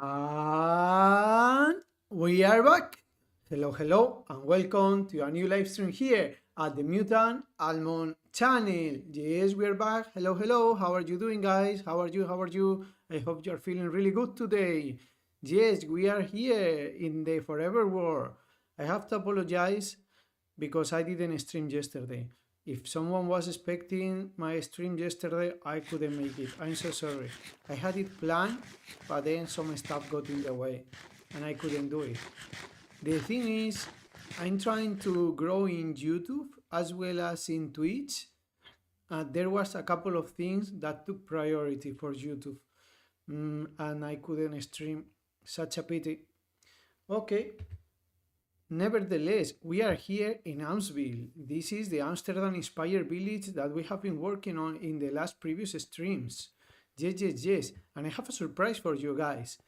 And we are back. Hello, and welcome to a new live stream here at the Mutant Almond channel. Yes, we are back. Hello. How are you doing, guys? How are you? I hope you are feeling really good today. Yes, we are here in the forever world. I have to apologize because I didn't stream yesterday. If someone was expecting my stream yesterday, I couldn't make it. I'm so sorry. I had it planned, but then some stuff got in the way and I couldn't do it. The thing is, I'm trying to grow in YouTube as well as in Twitch. There was a couple of things that took priority for YouTube, and I couldn't stream. Such a pity. Okay, nevertheless, we are here in Amsvill. This is the Amsterdam inspired village that we have been working on in the last previous streams. Yes. And I have a surprise for you guys.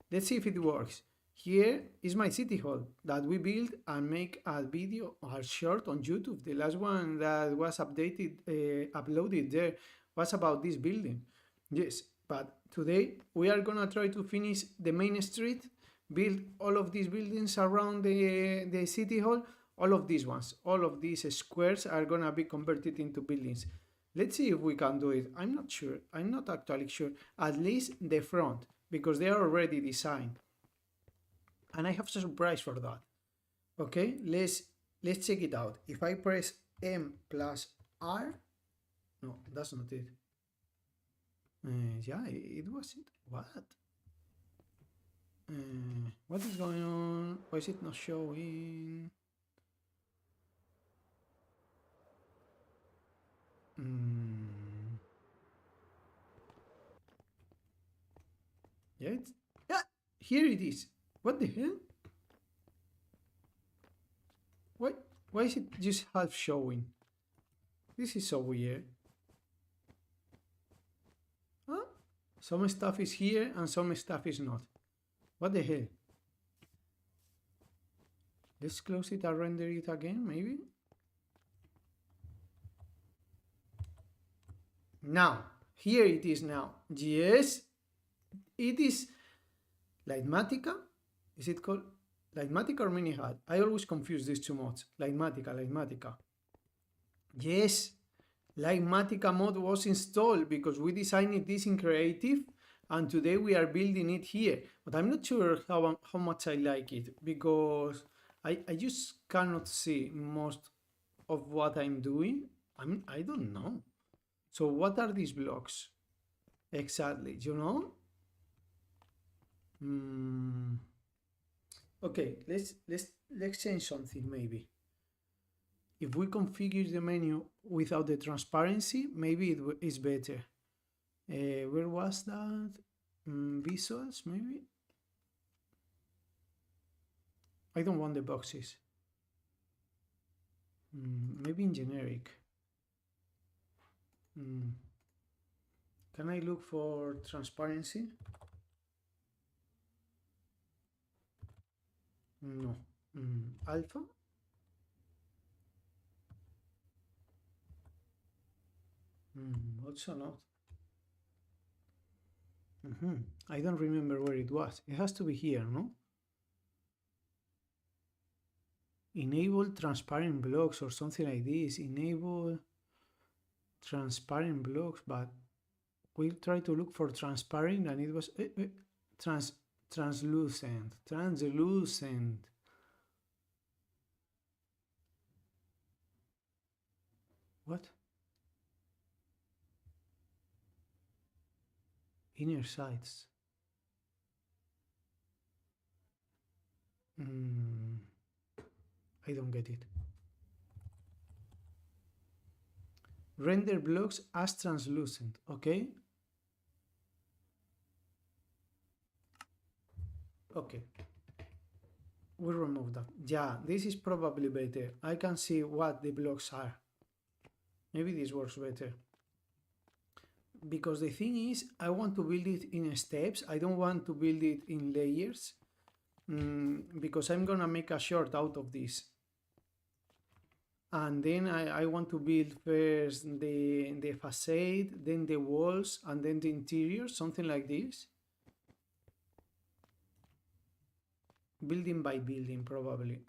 Let's see if it works. Here is my city hall that we built and make a video or short on YouTube. The last one that was uploaded there was about this building. Yes, but today we are gonna try to finish the main street, build all of these buildings around the city hall. All of these ones, all of these squares are gonna be converted into buildings. Let's see if we can do it. I'm not sure. I'm not actually sure. At least the front, because they are already designed. And I have a surprise for that. Okay, let's check it out. If I press M plus R, no, that's not it. Yeah, it was it. What is going on? Why is it not showing? Yeah, here it is. What the hell? Why is it just half showing? This is so weird. Huh? Some stuff is here and some stuff is not. What the hell? Let's close it and render it again, maybe? Now, here it is now. Yes, it is Lightmatica. Is it called Lightmatica or Minihat? I always confuse these two mods. Lightmatica. Yes, Lightmatica mod was installed because we designed this in Creative and today we are building it here. But I'm not sure how much I like it because I just cannot see most of what I'm doing. I don't know. So what are these blocks exactly? You know? Okay, let's change something maybe. If we configure the menu without the transparency, maybe it is better. Where was that? Visuals, maybe? I don't want the boxes. Maybe in generic. Can I look for transparency? No. Alpha? Also not. I don't remember where it was. It has to be here, no? Enable transparent blocks or something like this. Enable transparent blocks, but we'll try to look for transparent and it was translucent. What? Inner sides. I don't get it. Render blocks as translucent, okay? Okay. We'll remove that. Yeah, this is probably better. I can see what the blocks are. Maybe this works better. Because the thing is, I want to build it in steps. I don't want to build it in layers. Because I'm gonna make a short out of this. And then I want to build first the facade, then the walls, and then the interior, something like this. building by building probably.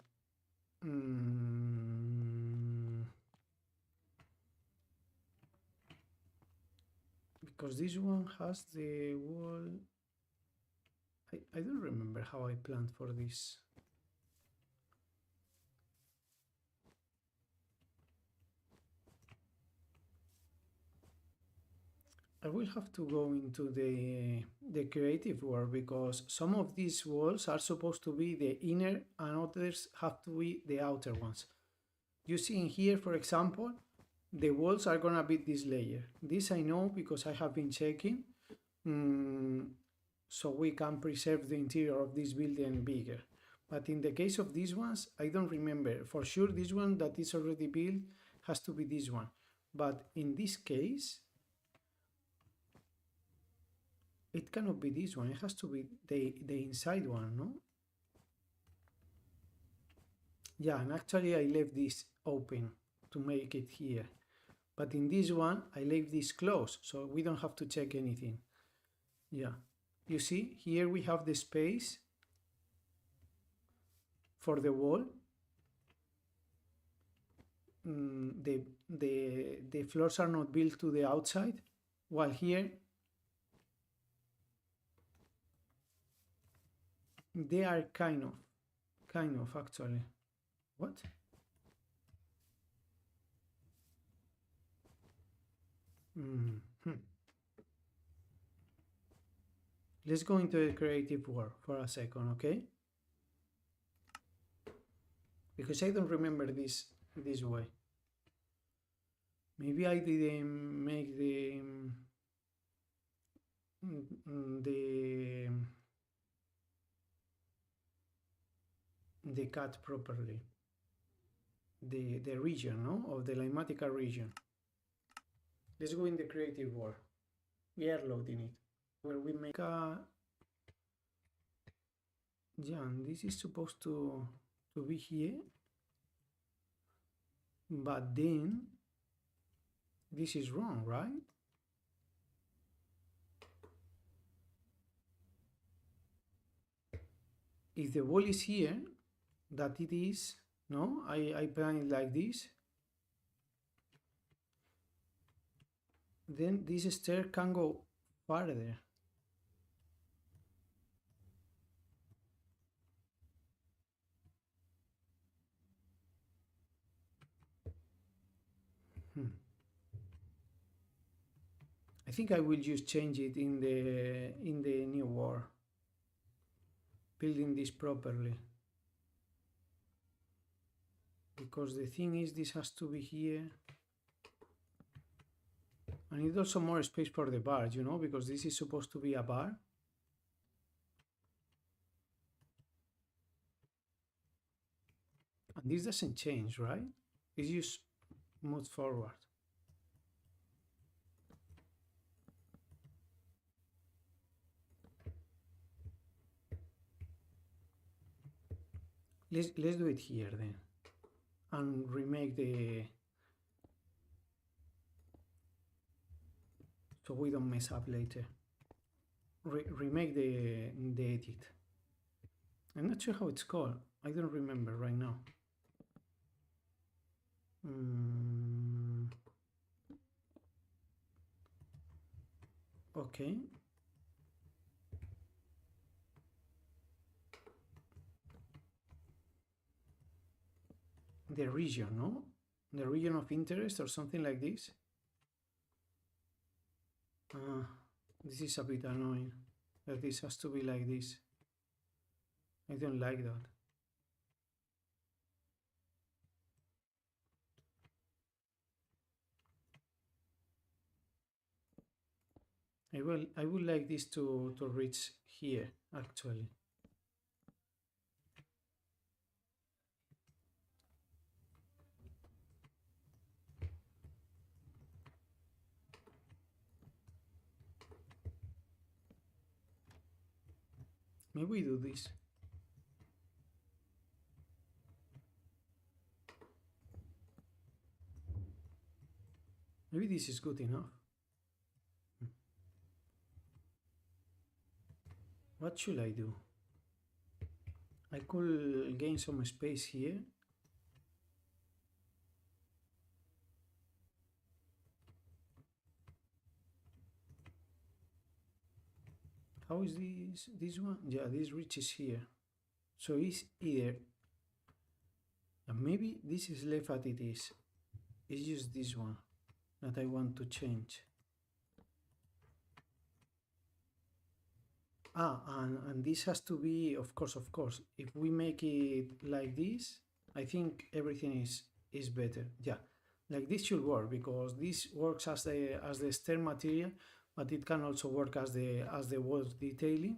Because this one has the wall. I don't remember how I planned for this. I will have to go into the creative world, because some of these walls are supposed to be the inner and others have to be the outer ones. You see in here, for example, the walls are gonna be this layer. This I know because I have been checking, so we can preserve the interior of this building bigger. But in the case of these ones, I don't remember. For sure, this one that is already built has to be this one. But in this case, it cannot be this one. It has to be the inside one, no? Yeah, and actually I left this open to make it here. But in this one, I leave this closed, so we don't have to check anything. Yeah, you see, here we have the space for the wall. The floors are not built to the outside, while here they are kind of actually. What? Let's go into the creative world for a second, okay? Because I don't remember this way. Maybe I didn't make the cut properly. The region, no? Of the Lymatica region. Let's go in the creative world. We are loading it. Where we make a... Yeah, and this is supposed to be here. But then this is wrong, right? If the wall is here, that it is, no? I plan it like this. Then this stair can go farther. I think I will just change it in the new war. Building this properly. Because the thing is, this has to be here. I need also more space for the bar, you know, because this is supposed to be a bar. And this doesn't change, right? It just moves forward. Let's do it here then, and remake so we don't mess up later. Remake the edit. I'm not sure how it's called. I don't remember right now. Okay. The region, no? The region of interest or something like this. This is a bit annoying that this has to be like this. I don't like that. I would like this to reach here actually. Maybe we do this. Maybe this is good enough. What should I do? I could gain some space here. How is this one? Yeah, this reaches here. So it's either, and maybe this is left as it is. It's just this one that I want to change. And this has to be, of course. If we make it like this, I think everything is better. Yeah, like this should work because this works as the stair material, but it can also work as the walls detailing.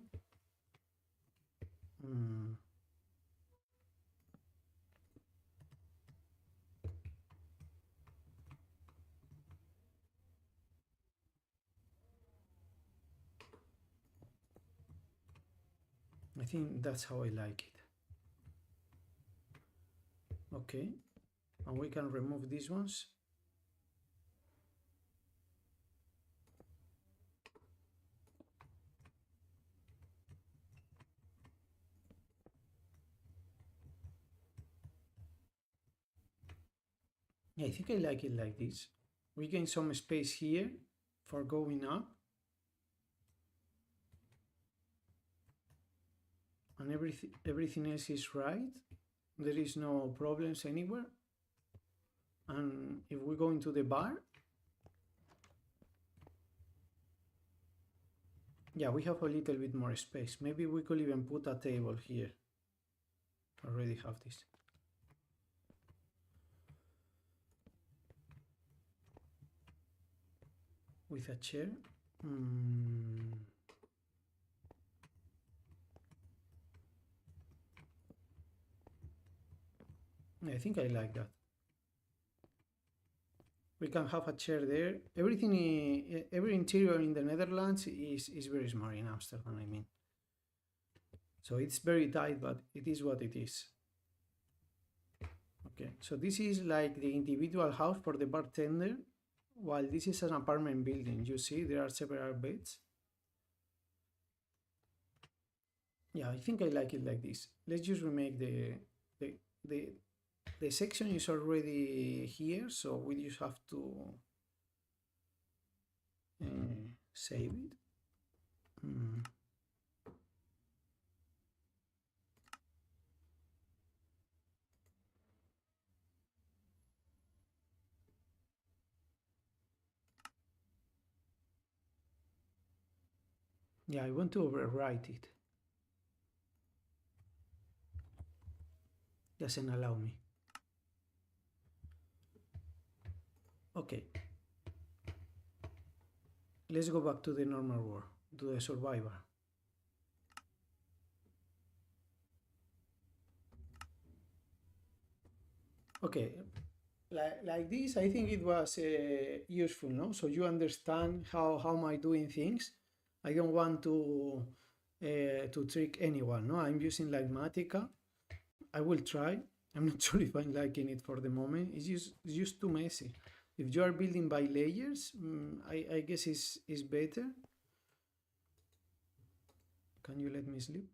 I think that's how I like it. Okay, and we can remove these ones. Yeah, I think I like it like this. We gain some space here for going up. And everything else is right. There is no problems anywhere. And if we go into the bar, yeah, we have a little bit more space. Maybe we could even put a table here. Already have this. With a chair. I think I like that. We can have a chair there. Everything, every interior in the Netherlands is very smart in Amsterdam, I mean. So it's very tight, but it is what it is. Okay, so this is like the individual house for the bartender, while this is an apartment building. You see, there are several beds. Yeah, I think I like it like this. Let's just remake the section is already here, so we just have to save it. Yeah, I want to overwrite it. Doesn't allow me. Okay. Let's go back to the normal world, to the survivor. Okay, like this, I think it was useful, no? So you understand how am I doing things. I don't want to trick anyone, no? I'm using like Matica. I will try. I'm not sure if I'm liking it for the moment. It's just too messy. If you are building by layers, I guess is better. Can you let me sleep?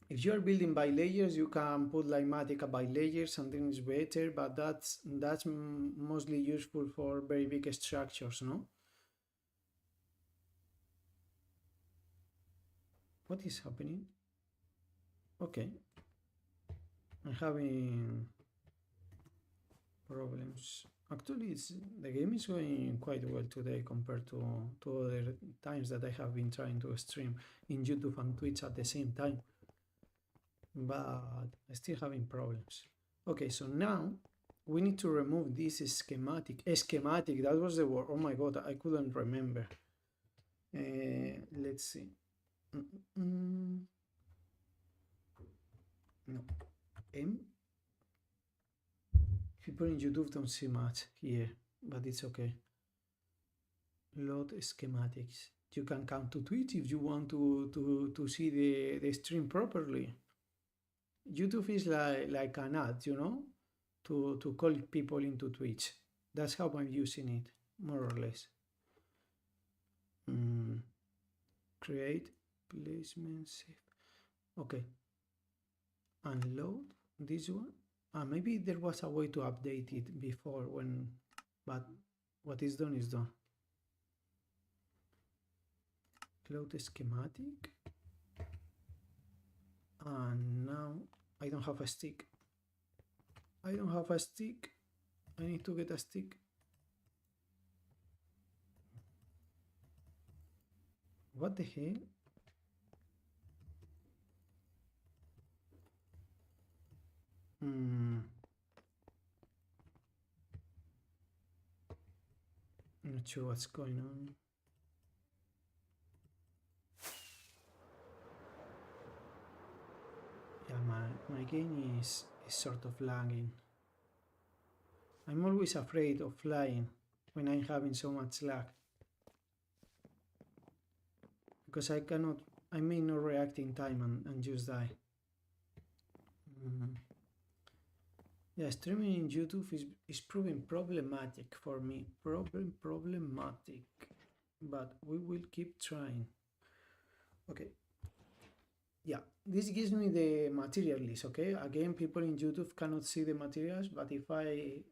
If you are building by layers, you can put like Matica by layers and then it's better, but that's mostly useful for very big structures, no? What is happening? Okay. I'm having problems. Actually, the game is going quite well today compared to other times that I have been trying to stream in YouTube and Twitch at the same time. But I'm still having problems. Okay, so now we need to remove this schematic. Schematic, that was the word. Oh my god, I couldn't remember. Let's see. No. M. People in YouTube don't see much here, but it's okay. Load schematics. You can come to Twitch if you want to see the stream properly. YouTube is like an ad, you know, to call people into Twitch. That's how I'm using it, more or less. Create placement save. Okay. unload this one. Maybe there was a way to update it before when, but what is done is done. Load schematic. And now I don't have a stick. I don't have a stick. I need to get a stick. What the hell? Not sure what's going on. Yeah, my game is sort of lagging. I'm always afraid of flying when I'm having so much lag. Because I may not react in time and just die. Yeah, streaming in YouTube is proving problematic for me. Problematic. But we will keep trying. Okay. Yeah, this gives me the material list, okay? Again, people in YouTube cannot see the materials, but if I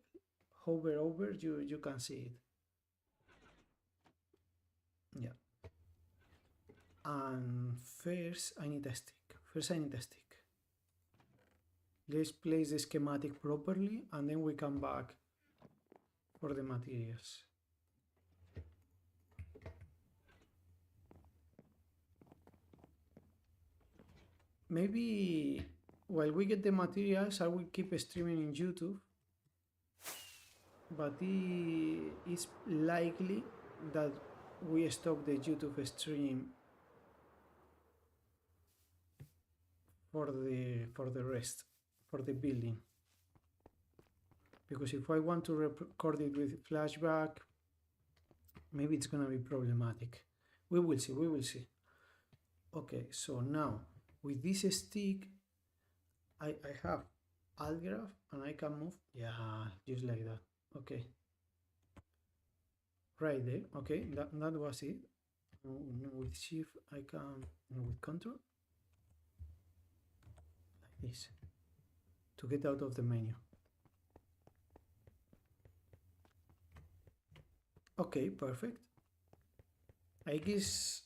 hover over, you can see it. Yeah. And first I need a stick. Let's place the schematic properly and then we come back for the materials. Maybe while we get the materials, I will keep streaming in YouTube, but it's likely that we stop the YouTube stream for the rest, for the building, because if I want to record it with flashback, maybe it's gonna be problematic. We will see. Okay, so now with this stick I have alt graph and I can move, yeah, just like that. Okay, right there. Okay, that was it. With shift I can, with control, like this, to get out of the menu. Okay, perfect. I guess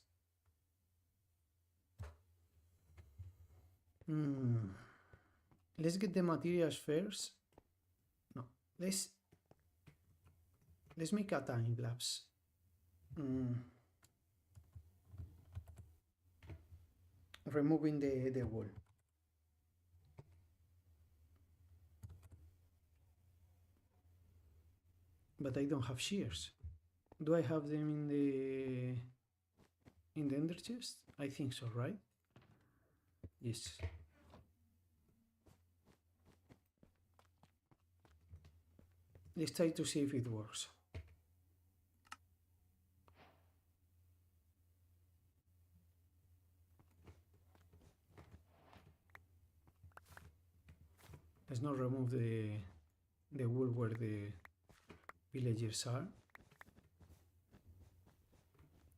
let's get the materials first. No, let's make a time lapse. Removing the wall. But I don't have shears. Do I have them in the ender chest? I think so, right? Yes. Let's try to see if it works. Let's not remove the wool where the villagers are,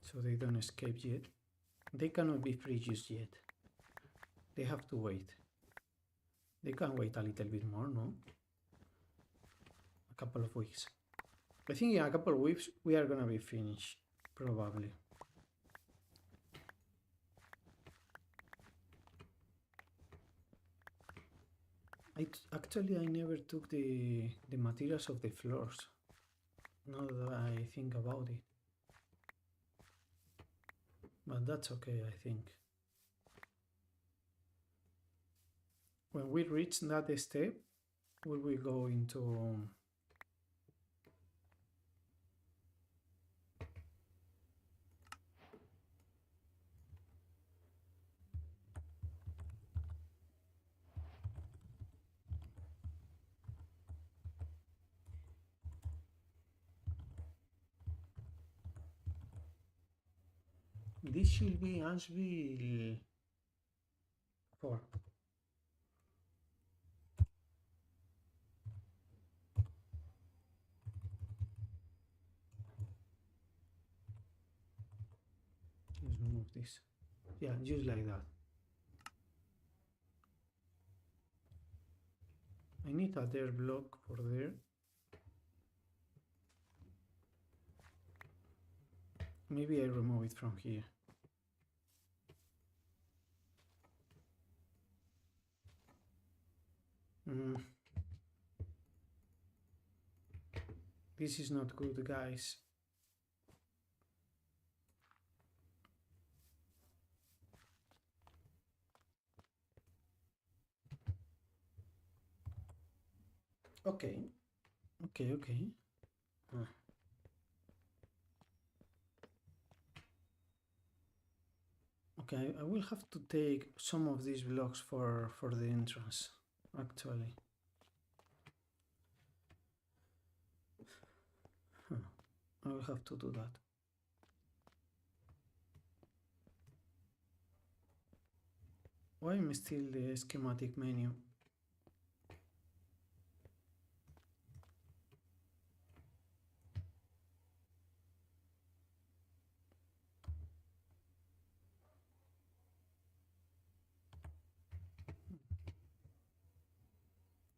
so they don't escape yet. They cannot be free just yet. They have to wait. They can wait a little bit more, no? A couple of weeks. I think in a couple of weeks we are gonna be finished, probably. Actually, I never took the materials of the floors, now that I think about it. But that's okay, I think. When we reach that step, we will go into this should be Amsvill 4. Let's remove this. Yeah, just like that. I need a dirt block for there. Maybe I remove it from here. This is not good, guys. Okay. Okay, I will have to take some of these blocks for the entrance, actually. I will have to do that. Why am I still the schematic menu?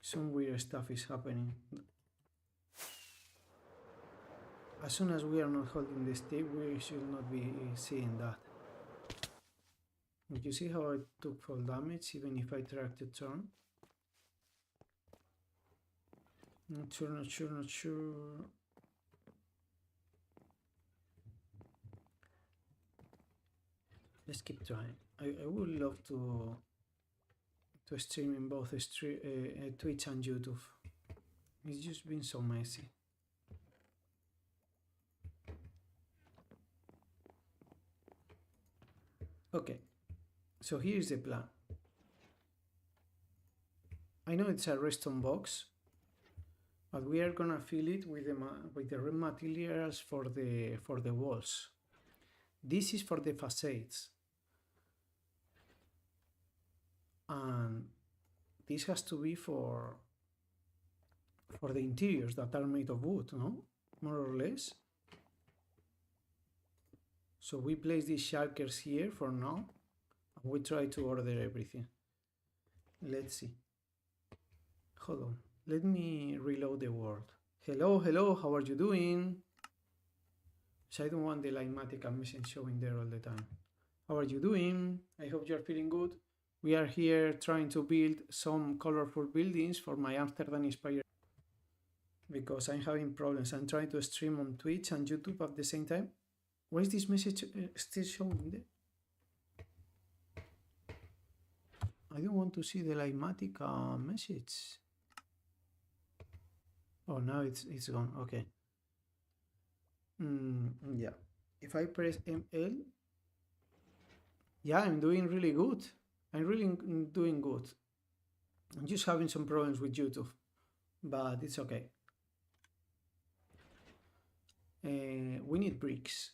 Some weird stuff is happening. As soon as we are not holding the stick, we should not be seeing that. You see how I took full damage even if I tried to turn? Not sure. Let's keep trying. I would love to stream in both Twitch and YouTube. It's just been so messy. Okay, so here's the plan. I know it's a redstone box, but we are gonna fill it with the red materials for the walls. This is for the facades, and this has to be for the interiors that are made of wood, no? More or less. So we place these shulkers here for now, and we try to order everything. Let's see. Hold on. Let me reload the world. Hello, how are you doing? So I don't want the Ligmatic mission showing there all the time. How are you doing? I hope you're feeling good. We are here trying to build some colorful buildings for my Amsterdam inspired because I'm having problems. I'm trying to stream on Twitch and YouTube at the same time. Why is this message still showing there? I don't want to see the Ligmatic message. Oh, now it's gone. Okay. Yeah. If I press ML, yeah, I'm doing really good. I'm really doing good. I'm just having some problems with YouTube, but it's okay. We need bricks.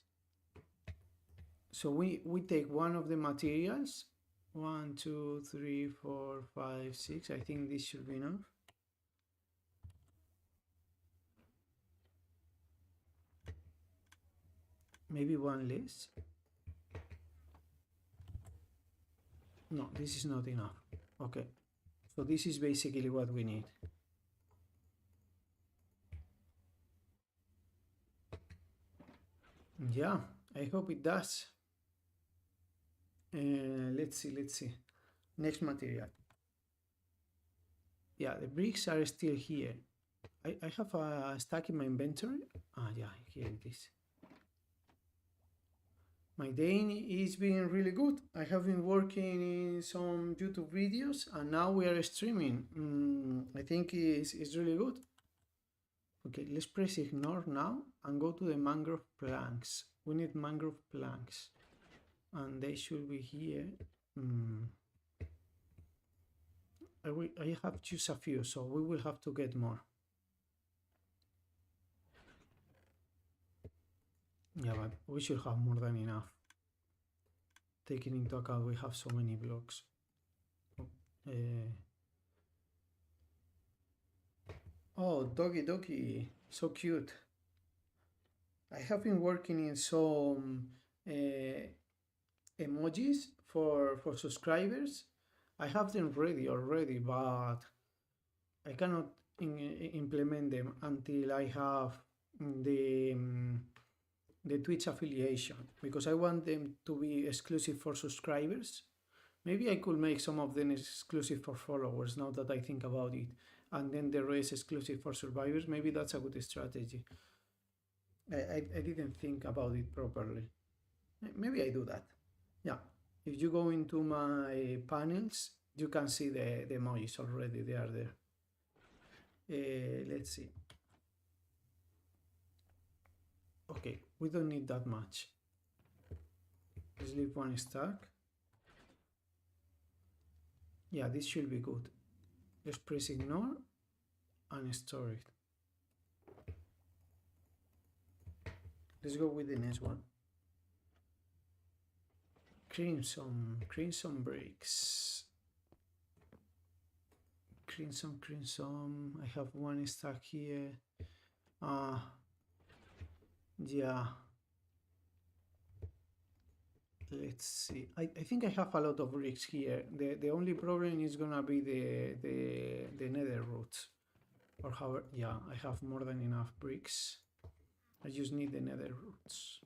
So we take one of the materials. 1, 2, 3, 4, 5, 6. I think this should be enough. Maybe one less. No, this is not enough. Okay. So this is basically what we need. Yeah, I hope it does. Let's see. Next material. Yeah, the bricks are still here. I have a stack in my inventory. Ah, yeah, here it is. My day is being really good. I have been working in some YouTube videos and now we are streaming. I think it's really good. Okay, let's press ignore now and go to the mangrove planks. We need mangrove planks and they should be here. I have just a few, so we will have to get more. Yeah, but we should have more than enough. Taking into account we have so many blocks. Oh, doggy, so cute. I have been working in some emojis for subscribers. I have them ready already, but I cannot implement them until I have the Twitch affiliation, because I want them to be exclusive for subscribers. Maybe I could make some of them exclusive for followers now that I think about it, and then the rest exclusive for survivors. Maybe that's a good strategy. I didn't think about it properly. Maybe I do that. Yeah, if you go into my panels, you can see the emojis already. They are there. Let's see. Okay, we don't need that much. Let's leave one stack. Yeah, this should be good. Let's press ignore and store it. Let's go with the next one. Crimson bricks. Crimson. I have one stack here. Yeah. Let's see. I think I have a lot of bricks here. The only problem is gonna be the nether roots. Or however, yeah, I have more than enough bricks. I just need the nether roots.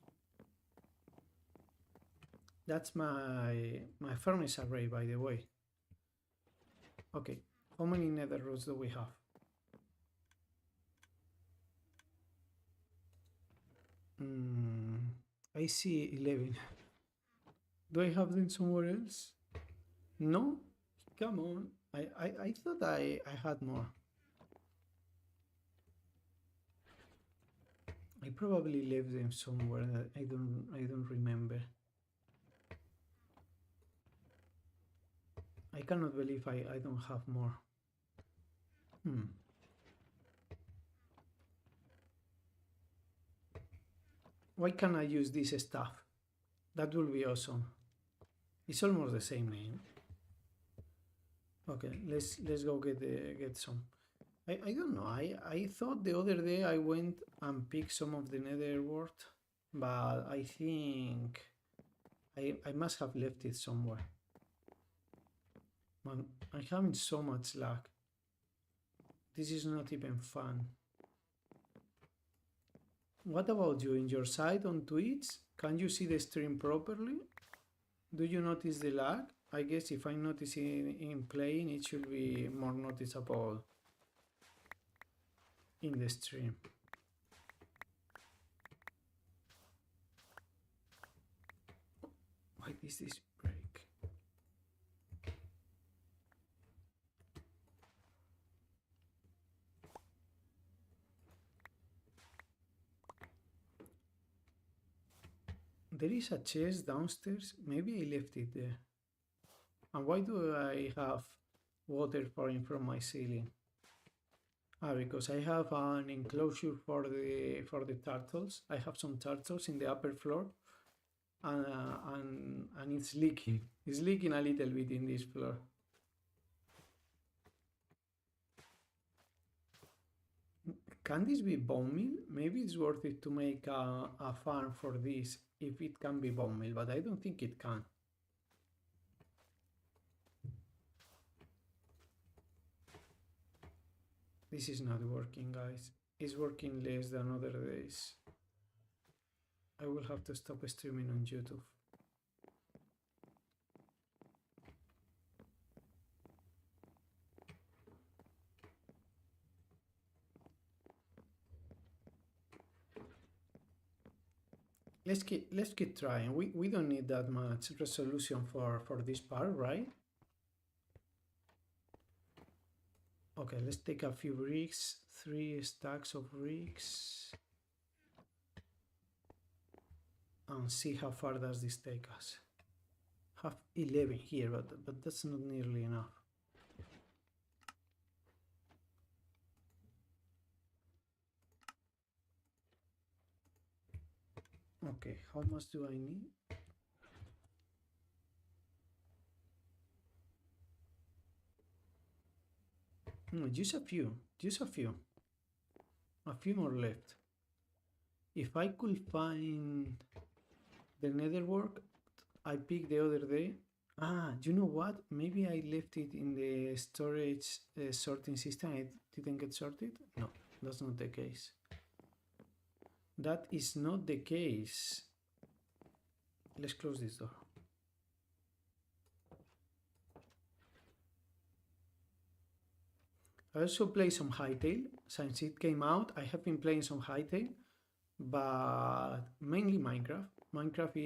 That's my furnace array, by the way. Okay, how many nether roots do we have? I see 11. Do I have them somewhere else? No? Come on. I thought I had more. I probably left them somewhere that I don't remember. I cannot believe I don't have more. Why can't I use this stuff? That will be awesome. It's almost the same name. Okay, let's go get some. I don't know. I thought the other day I went and picked some of the nether wart, but I think I must have left it somewhere. Man, I'm having so much luck. This is not even fun. What about you? In your side on Twitch, can you see the stream properly? Do you notice the lag? I guess if I notice it in playing, it should be more noticeable in the stream. Why is this break? There is a chest downstairs. Maybe I left it there. And why do I have water pouring from my ceiling? Because I have an enclosure for the turtles. I have some turtles in the upper floor, and it's leaking. It's leaking a little bit in this floor. Can this be bone meal? Maybe it's worth it to make a farm for this if it can be bone meal, but I don't think it can. This is not working, guys. It's working less than other days. I will have to stop streaming on YouTube. Let's keep trying. We don't need that much resolution for this part, right? Okay, let's take a few bricks, 3 stacks of bricks, and see how far does this take us. Have 11 here, but that's not nearly enough. Okay, how much do I need? No, just a few. A few more left. If I could find the nether wart I picked the other day, You know what? Maybe I left it in the storage sorting system. It didn't get sorted. No, that's not the case. That is not the case. Let's close this door. I also play some Hytale. Since it came out, I have been playing some Hytale, but mainly Minecraft. Minecraft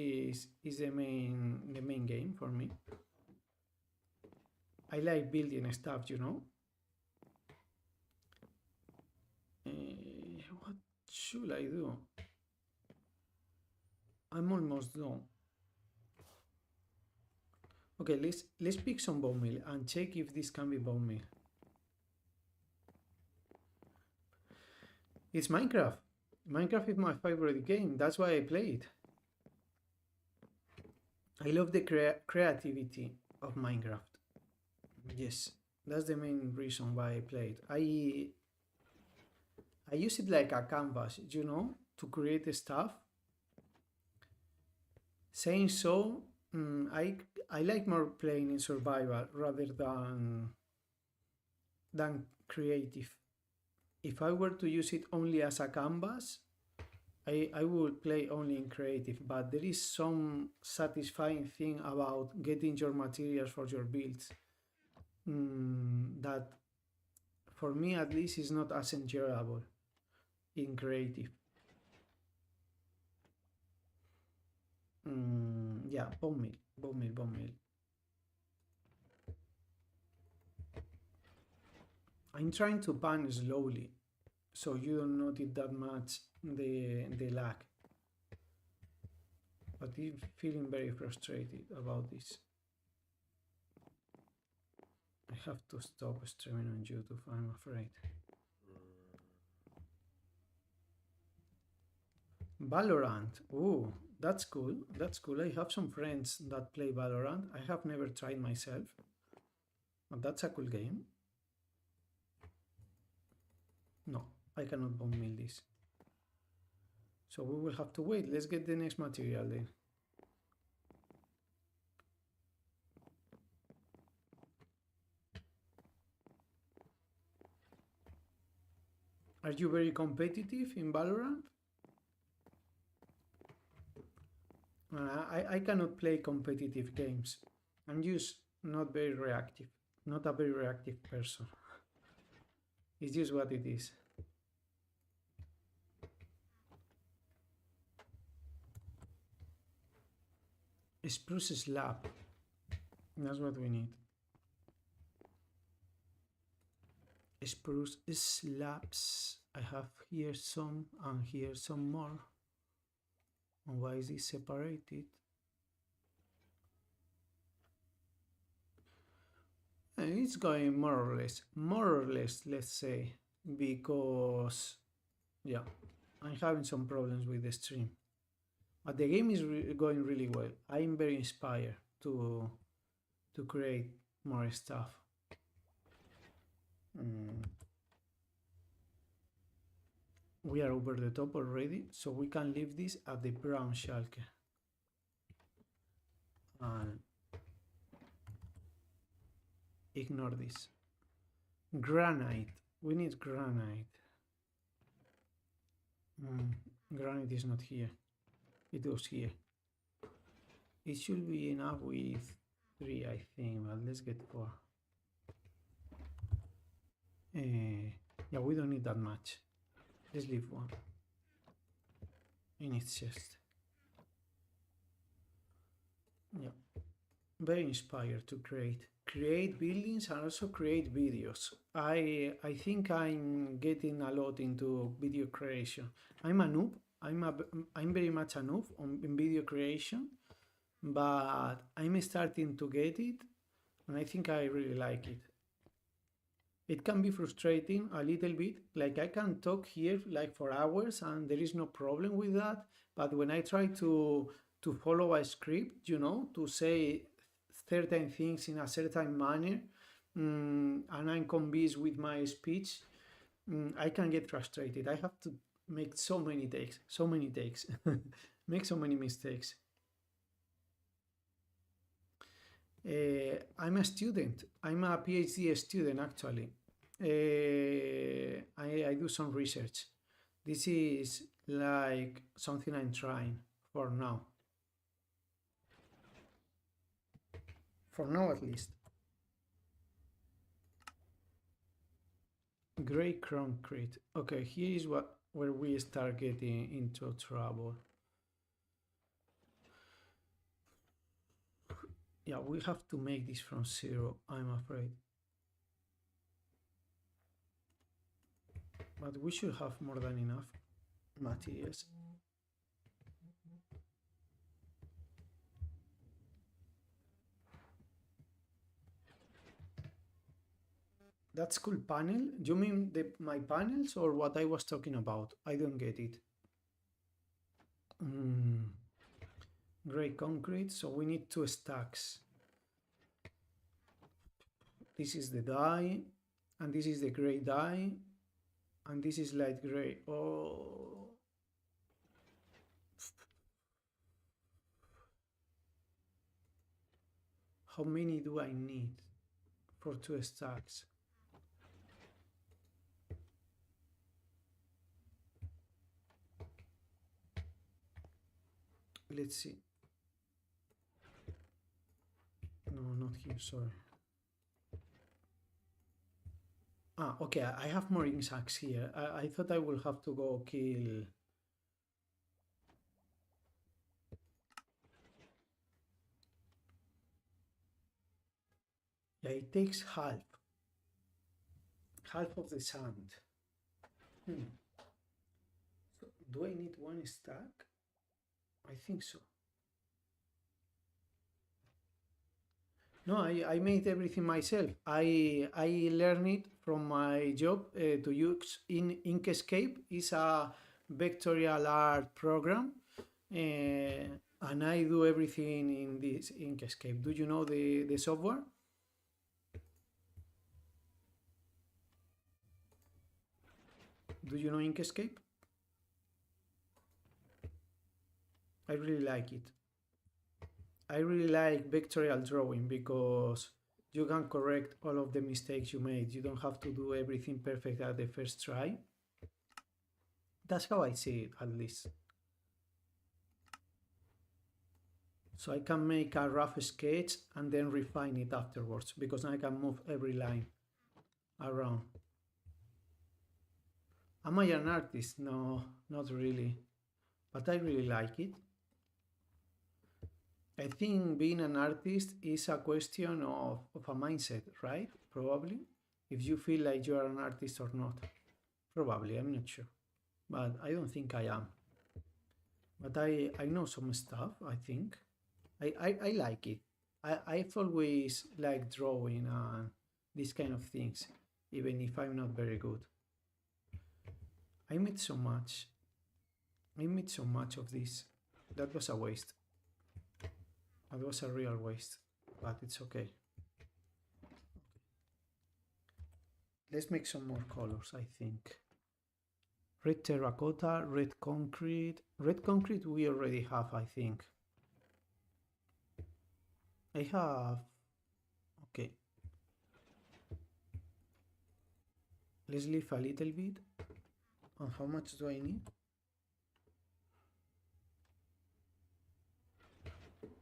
is the main game for me. I like building stuff, you know. What should I do? I'm almost done. Okay, let's pick some bone meal and check if this can be bone meal. It's Minecraft. Minecraft is my favorite game. That's why I play it. I love the creativity of Minecraft. Yes, that's the main reason why I play it. I use it like a canvas, you know, to create stuff. Saying so, I like more playing in survival rather than creative. If I were to use it only as a canvas, I would play only in creative, but there is some satisfying thing about getting your materials for your builds that, for me at least, is not as enjoyable in creative. Yeah, bone meal, bone meal, bone meal. I'm trying to pan slowly, so you don't notice that much the lag. But I'm feeling very frustrated about this. I have to stop streaming on YouTube, I'm afraid. Valorant. Ooh, that's cool. That's cool. I have some friends that play Valorant. I have never tried myself, but that's a cool game. No, I cannot bone meal this. So we will have to wait. Let's get the next material then. Are you very competitive in Valorant? I cannot play competitive games. I'm just not very reactive. Not a very reactive person. It's just what it is. Spruce slab. That's what we need. Spruce slabs. I have here some and here some more. And why is this separated? And it's going more or less, let's say, because yeah, I'm having some problems with the stream. But the game is going really well. I'm very inspired to create more stuff. We are over the top already, so we can leave this at the brown shulker. And ignore this. Granite. We need granite. Granite is not here. It goes here. It should be enough with 3, I think, but let's get 4. Yeah, we don't need that much. Let's leave 1 in its chest. Yeah, very inspired to create buildings and also create videos. I think I'm getting a lot into video creation. I'm a noob. I'm very much a noob in video creation, but I'm starting to get it, and I think I really like it. It can be frustrating a little bit. Like, I can talk here like for hours and there is no problem with that. But when I try to follow a script, you know, to say certain things in a certain manner, and I'm convinced with my speech, I can get frustrated. I have to make so many takes, make so many mistakes. I'm a student. I'm a PhD student actually. I do some research. This is like something I'm trying for now. For now at least. Gray concrete. Okay, here is where we start getting into trouble. Yeah, we have to make this from zero, I'm afraid. But we should have more than enough materials. That's cool panel. You mean my panels or what I was talking about? I don't get it. Gray concrete, so we need 2 stacks. This is the dye, and this is the gray dye, and this is light gray. Oh. How many do I need for 2 stacks? Let's see. No, not here, sorry. Ah, okay, I have more ink sacks here. I thought I will have to go kill... Yeah, it takes half of the sand. So do I need 1 stack? I think so. No, I made everything myself. I learned it from my job to use in Inkscape. It's a vectorial art program, and I do everything in this Inkscape. Do you know the software? Do you know Inkscape? I really like it. I really like vectorial drawing because you can correct all of the mistakes you made. You don't have to do everything perfect at the first try. That's how I see it, at least. So I can make a rough sketch and then refine it afterwards because I can move every line around. Am I an artist? No, not really. But I really like it. I think being an artist is a question of a mindset, right? Probably. If you feel like you are an artist or not. Probably, I'm not sure. But I don't think I am. But I know some stuff, I think. I like it. I've always liked drawing and these kind of things, even if I'm not very good. I made so much. I made so much of this. That was a waste. That was a real waste, but it's okay. Let's make some more colors, I think. Red terracotta, red concrete. Red concrete we already have, I think. I have... Okay. Let's leave a little bit. And how much do I need?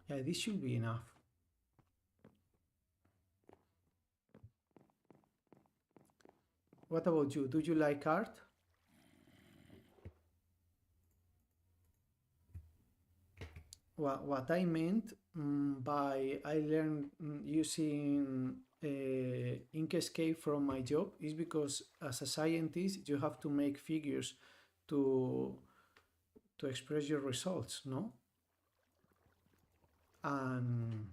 Yeah, this should be enough. What about you? Do you like art? What I meant by I learned using Inkscape from my job is because as a scientist you have to make figures to express your results, no? And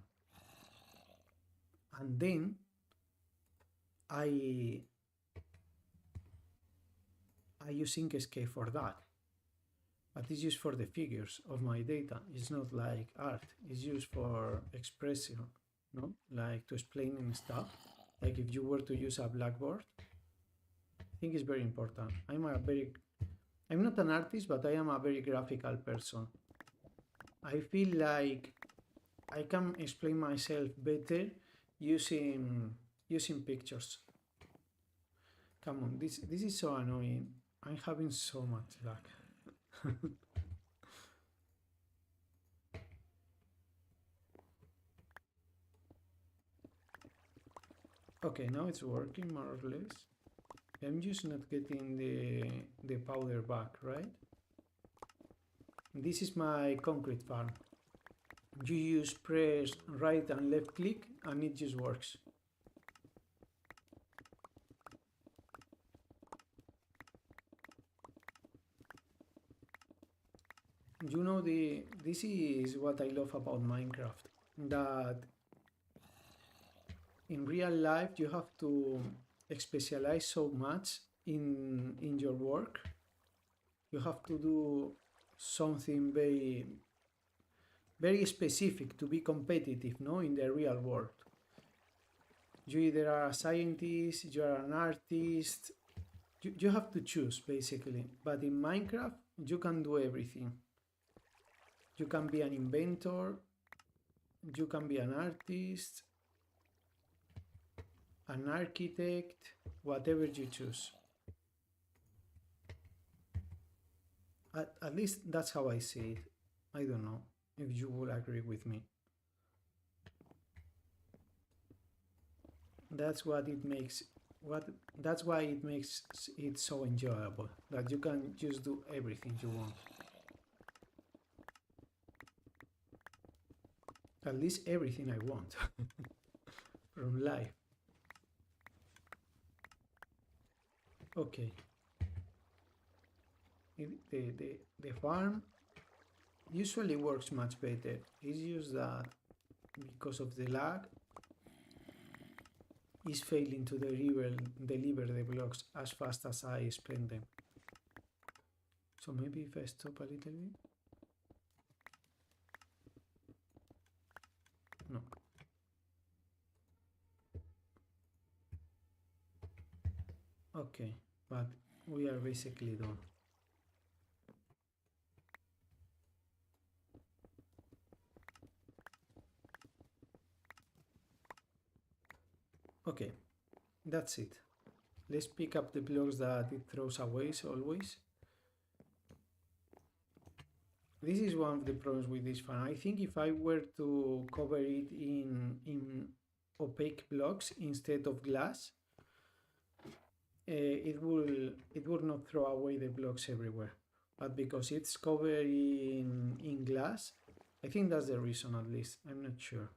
then I use Inkscape for that. But it's used for the figures of my data. It's not like art. It's used for expression, no? Like to explaining stuff. Like if you were to use a blackboard. I think it's very important. I'm not an artist, but I am a very graphical person. I feel like I can explain myself better using pictures. Come on, this is so annoying. I'm having so much luck. Okay, now it's working more or less. I'm just not getting the powder back, right? This is my concrete farm. You just press right and left click and it just works. You know, this is what I love about Minecraft, that in real life you have to specialize so much in your work. You have to do something very specific to be competitive, no, in the real world. You either are a scientist, you are an artist, you have to choose basically. But in Minecraft you can do everything. You can be an inventor, you can be an artist, an architect, whatever you choose. At least that's how I see it. I don't know if you will agree with me. That's what it makes that's why it makes it so enjoyable, that you can just do everything you want. At least everything I want from life. Okay. The farm usually works much better. It's just that because of the lag, it's failing to deliver the blocks as fast as I spend them. So maybe if I stop a little bit. No. Okay, but we are basically done. Okay, that's it. Let's pick up the blocks that it throws away always. This is one of the problems with this fan. I think if I were to cover it in opaque blocks instead of glass, it will not throw away the blocks everywhere. But because it's covered in glass, I think that's the reason at least. I'm not sure.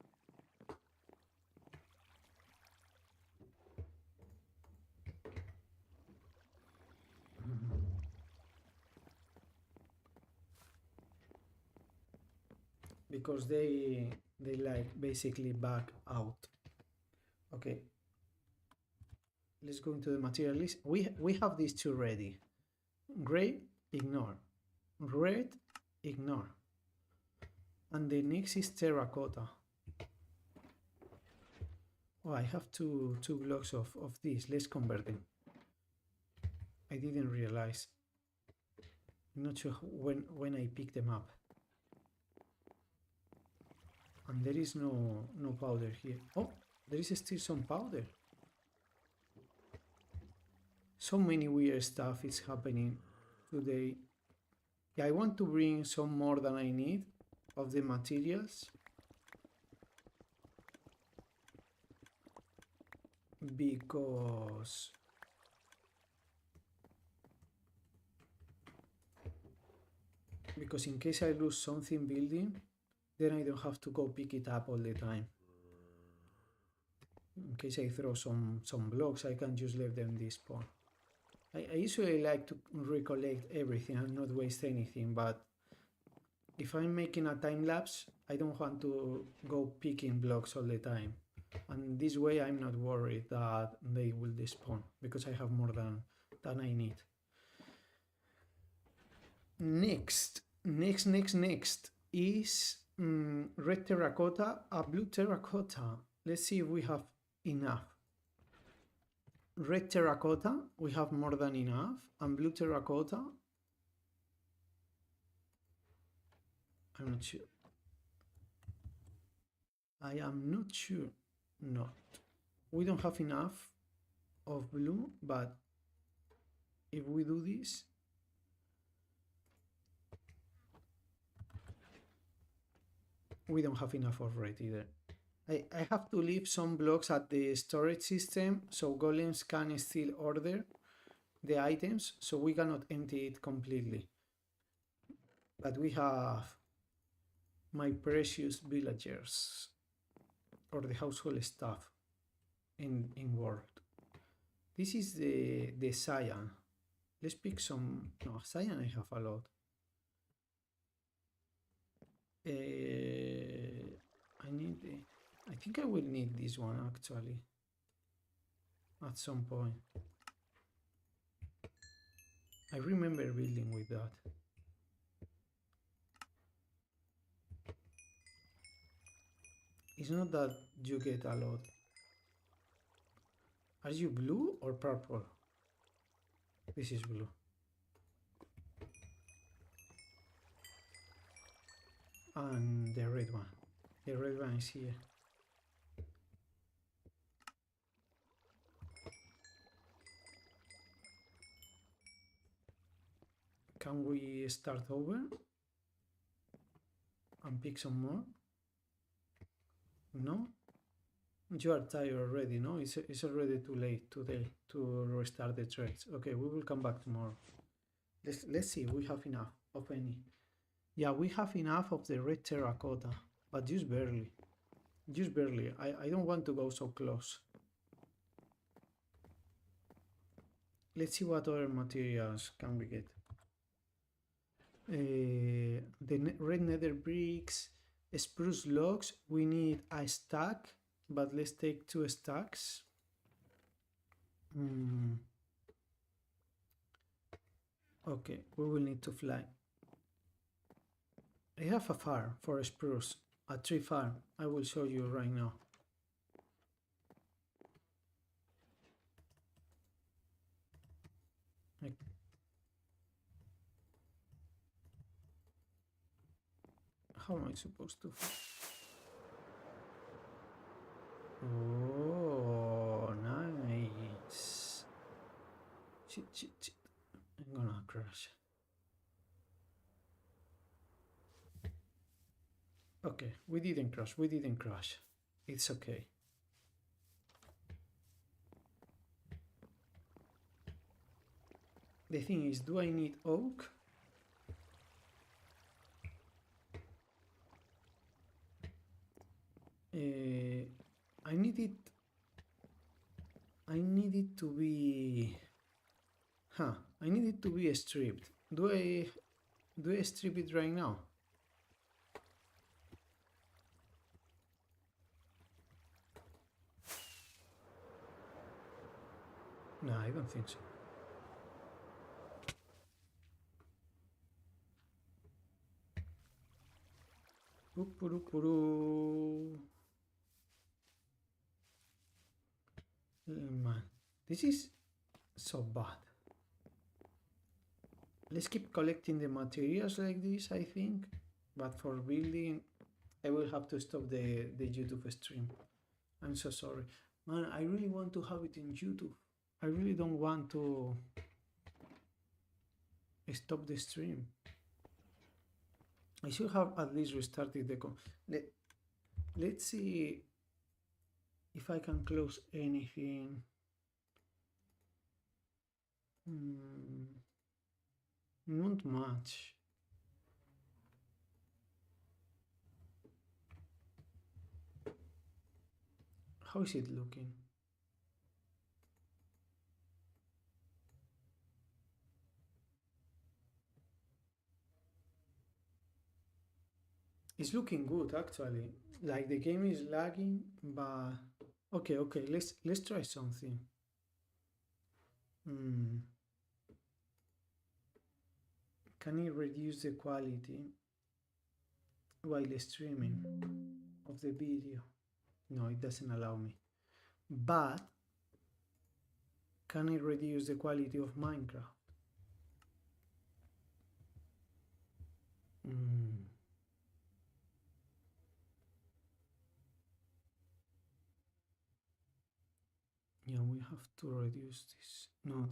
Because they like basically back out. Okay, let's go into the material list. We have these two ready. Gray, ignore. Red, ignore. And the next is terracotta. Oh, I have two blocks of this. Let's convert them. I didn't realize. I'm not sure when I picked them up. And there is no powder here. Oh, there is still some powder. So many weird stuff is happening today. Yeah, I want to bring some more than I need of the materials. Because in case I lose something building, then I don't have to go pick it up all the time. In case I throw some blocks, I can just leave them despawn. I usually like to recollect everything and not waste anything, but if I'm making a time lapse, I don't want to go picking blocks all the time. And this way I'm not worried that they will despawn, because I have more than I need. Next is red terracotta, a blue terracotta. Let's see if we have enough. Red terracotta, we have more than enough, and blue terracotta, I'm not sure. I am not sure. No, we don't have enough of blue, but if we do this, we don't have enough of red either. I have to leave some blocks at the storage system so golems can still order the items, so we cannot empty it completely. But we have my precious villagers or the household stuff in world. This is the cyan. Let's pick some. No, cyan I have a lot. I think I will need this one actually at some point. I remember building with that. It's not that you get a lot. Are you blue or purple? This is blue. And the red one. The red one is here. Can we start over and pick some more? No? You are tired already, no? It's already too late today to restart the trades. Okay, we will come back tomorrow. Let's see, we have enough of any. Yeah, we have enough of the red terracotta, but just barely. Just barely. I don't want to go so close. Let's see what other materials can we get. The red nether bricks, spruce logs, we need a stack, but let's take 2 stacks. Okay, we will need to fly. I have a farm for spruce, a tree farm. I will show you right now. How am I supposed to? Oh, nice. Shit. I'm gonna crash. Okay, we didn't crash. It's okay. The thing is, do I need oak? I need it to be... I need it to be stripped. Do I strip it right now? No, I don't think so. Man, this is so bad. Let's keep collecting the materials like this, I think. But for building, I will have to stop the YouTube stream. I'm so sorry. Man, I really want to have it in YouTube. I really don't want to stop the stream. I should have at least restarted the let's see if I can close anything. Not much. How is it looking? It's looking good actually. Like the game is lagging, but okay, let's try something. Can it reduce the quality while streaming of the video? No, it doesn't allow me. But can it reduce the quality of Minecraft? we have to reduce this. No,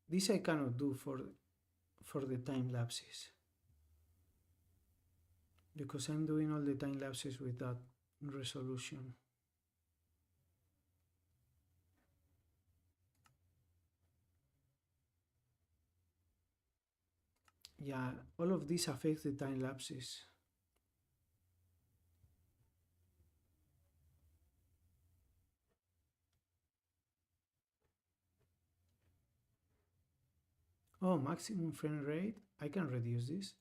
this I cannot do for the time lapses, because I'm doing all the time lapses with that resolution. Yeah, all of this affects the time lapses. Oh, maximum frame rate. I can reduce this.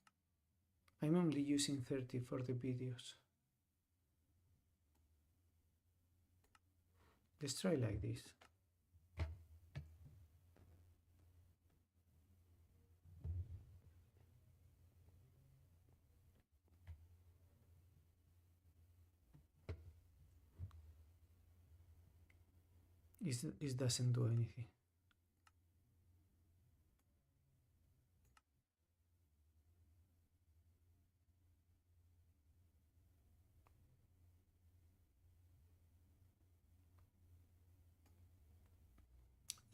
I'm only using 30 for the videos. Let's try like this. It doesn't do anything.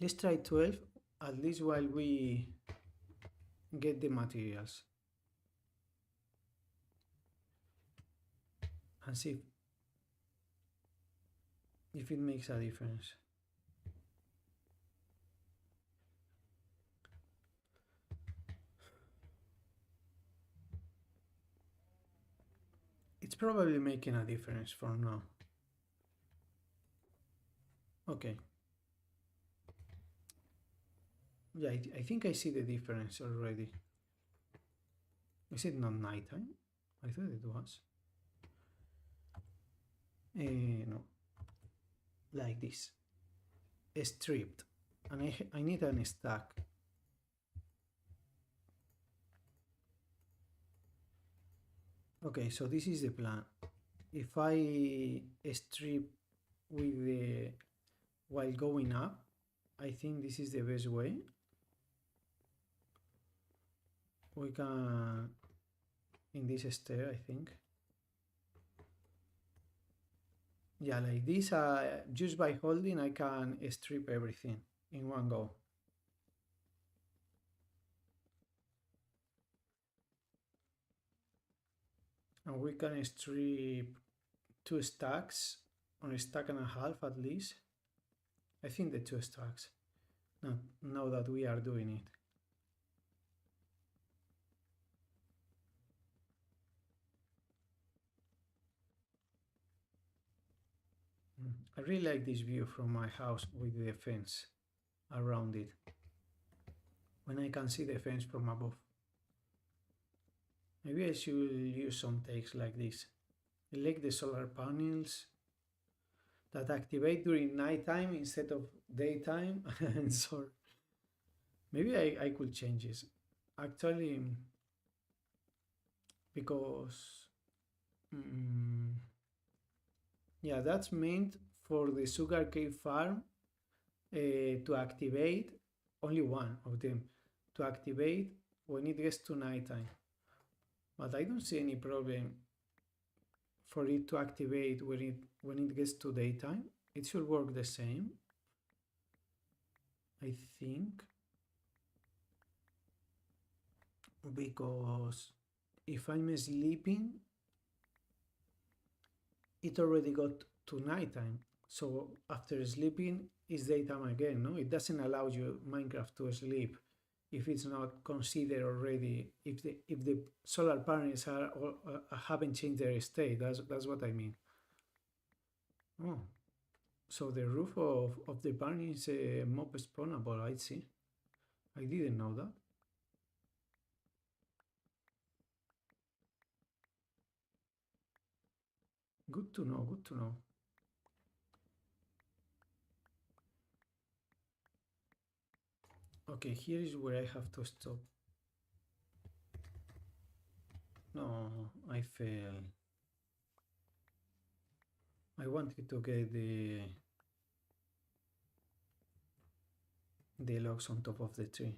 Let's try 12, at least while we get the materials. And see if it makes a difference. It's probably making a difference for now. Okay. Yeah, I think I see the difference already. Is it not nighttime? I thought it was. No. Like this. Stripped. And I need an stack. Okay, so this is the plan. If I strip with the while going up, I think this is the best way. We can, in this stair, I think. Yeah, like this, just by holding, I can strip everything in one go. And we can strip 2 stacks, or a stack and a half at least. I think the 2 stacks, now that we are doing it. I really like this view from my house with the fence around it, when I can see the fence from above. Maybe I should use some takes like this. I like the solar panels that activate during nighttime instead of daytime. And so maybe I could change this. Actually, because yeah, that's meant for the sugarcane farm to activate, only one of them, to activate when it gets to nighttime. But I don't see any problem for it to activate when it gets to daytime. It should work the same, I think, because if I'm sleeping, it already got to nighttime. So after sleeping, it's daytime again. No, it doesn't allow you Minecraft to sleep if it's not considered already. If the solar panels are or haven't changed their state. That's what I mean. Oh, so the roof of the barn is mob spawnable. I see. I didn't know that. Good to know. Good to know. Okay, here is where I have to stop. No, I failed. I wanted to get the logs on top of the tree.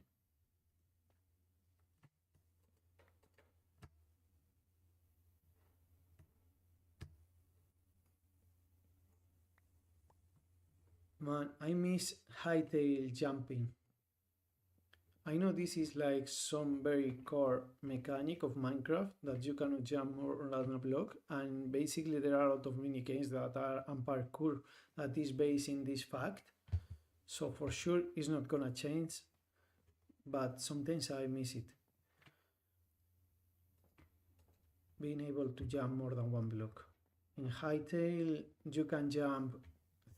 Man, I miss hightail jumping. I know this is like some very core mechanic of Minecraft that you cannot jump more than a block, and basically there are a lot of mini games that are and parkour that is based in this fact. So for sure it's not gonna change, but sometimes I miss it. Being able to jump more than one block. In hightail you can jump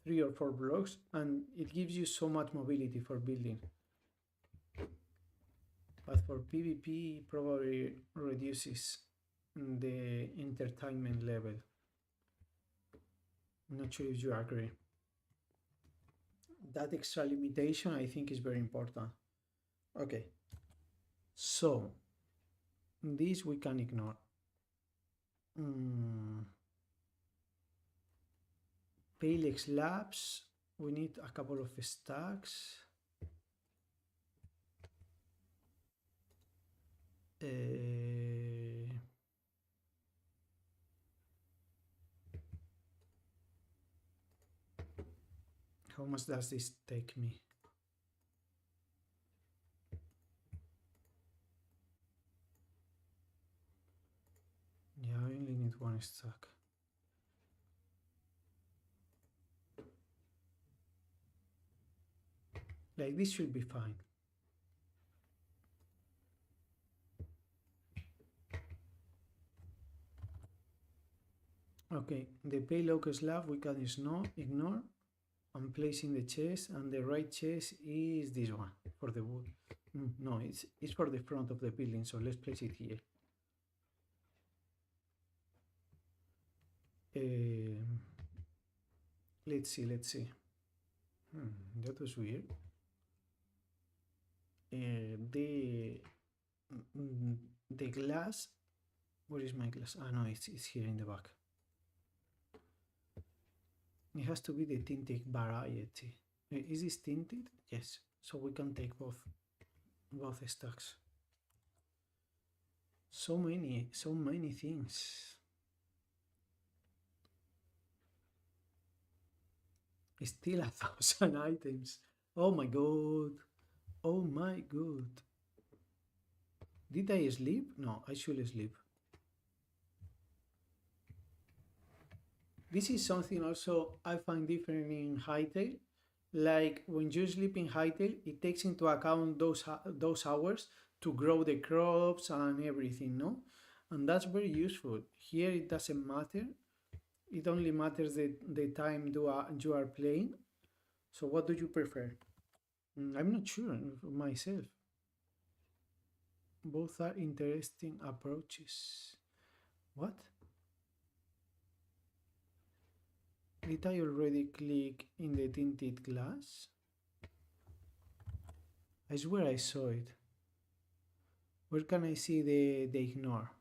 3 or 4 blocks and it gives you so much mobility for building. But for PvP probably reduces the entertainment level. I'm not sure if you agree. That extra limitation I think is very important. Okay, so this we can ignore. Pale slabs, we need a couple of stacks. How much does this take me? Yeah, I only need 1 stack. Like this should be fine. Okay, the pale oak slab we can ignore. I'm placing the chest, and the right chest is this one for the wood. No, it's for the front of the building, so let's place it here. Let's see. That was weird. The glass. Where is my glass? Ah, no, it's here in the back. It has to be the tinted variety. Is this tinted? Yes. So we can take both stacks. So many things. Still 1,000 items. Oh my god. Oh my god. Did I sleep? No, I should sleep. This is something also I find different in hightail. Like when you sleep in hightail, it takes into account those hours to grow the crops and everything, no? And that's very useful. Here it doesn't matter. It only matters the time you are playing. So what do you prefer? I'm not sure myself. Both are interesting approaches. What? Did I already click in the tinted glass? I swear I saw it. Where can I see the ignore?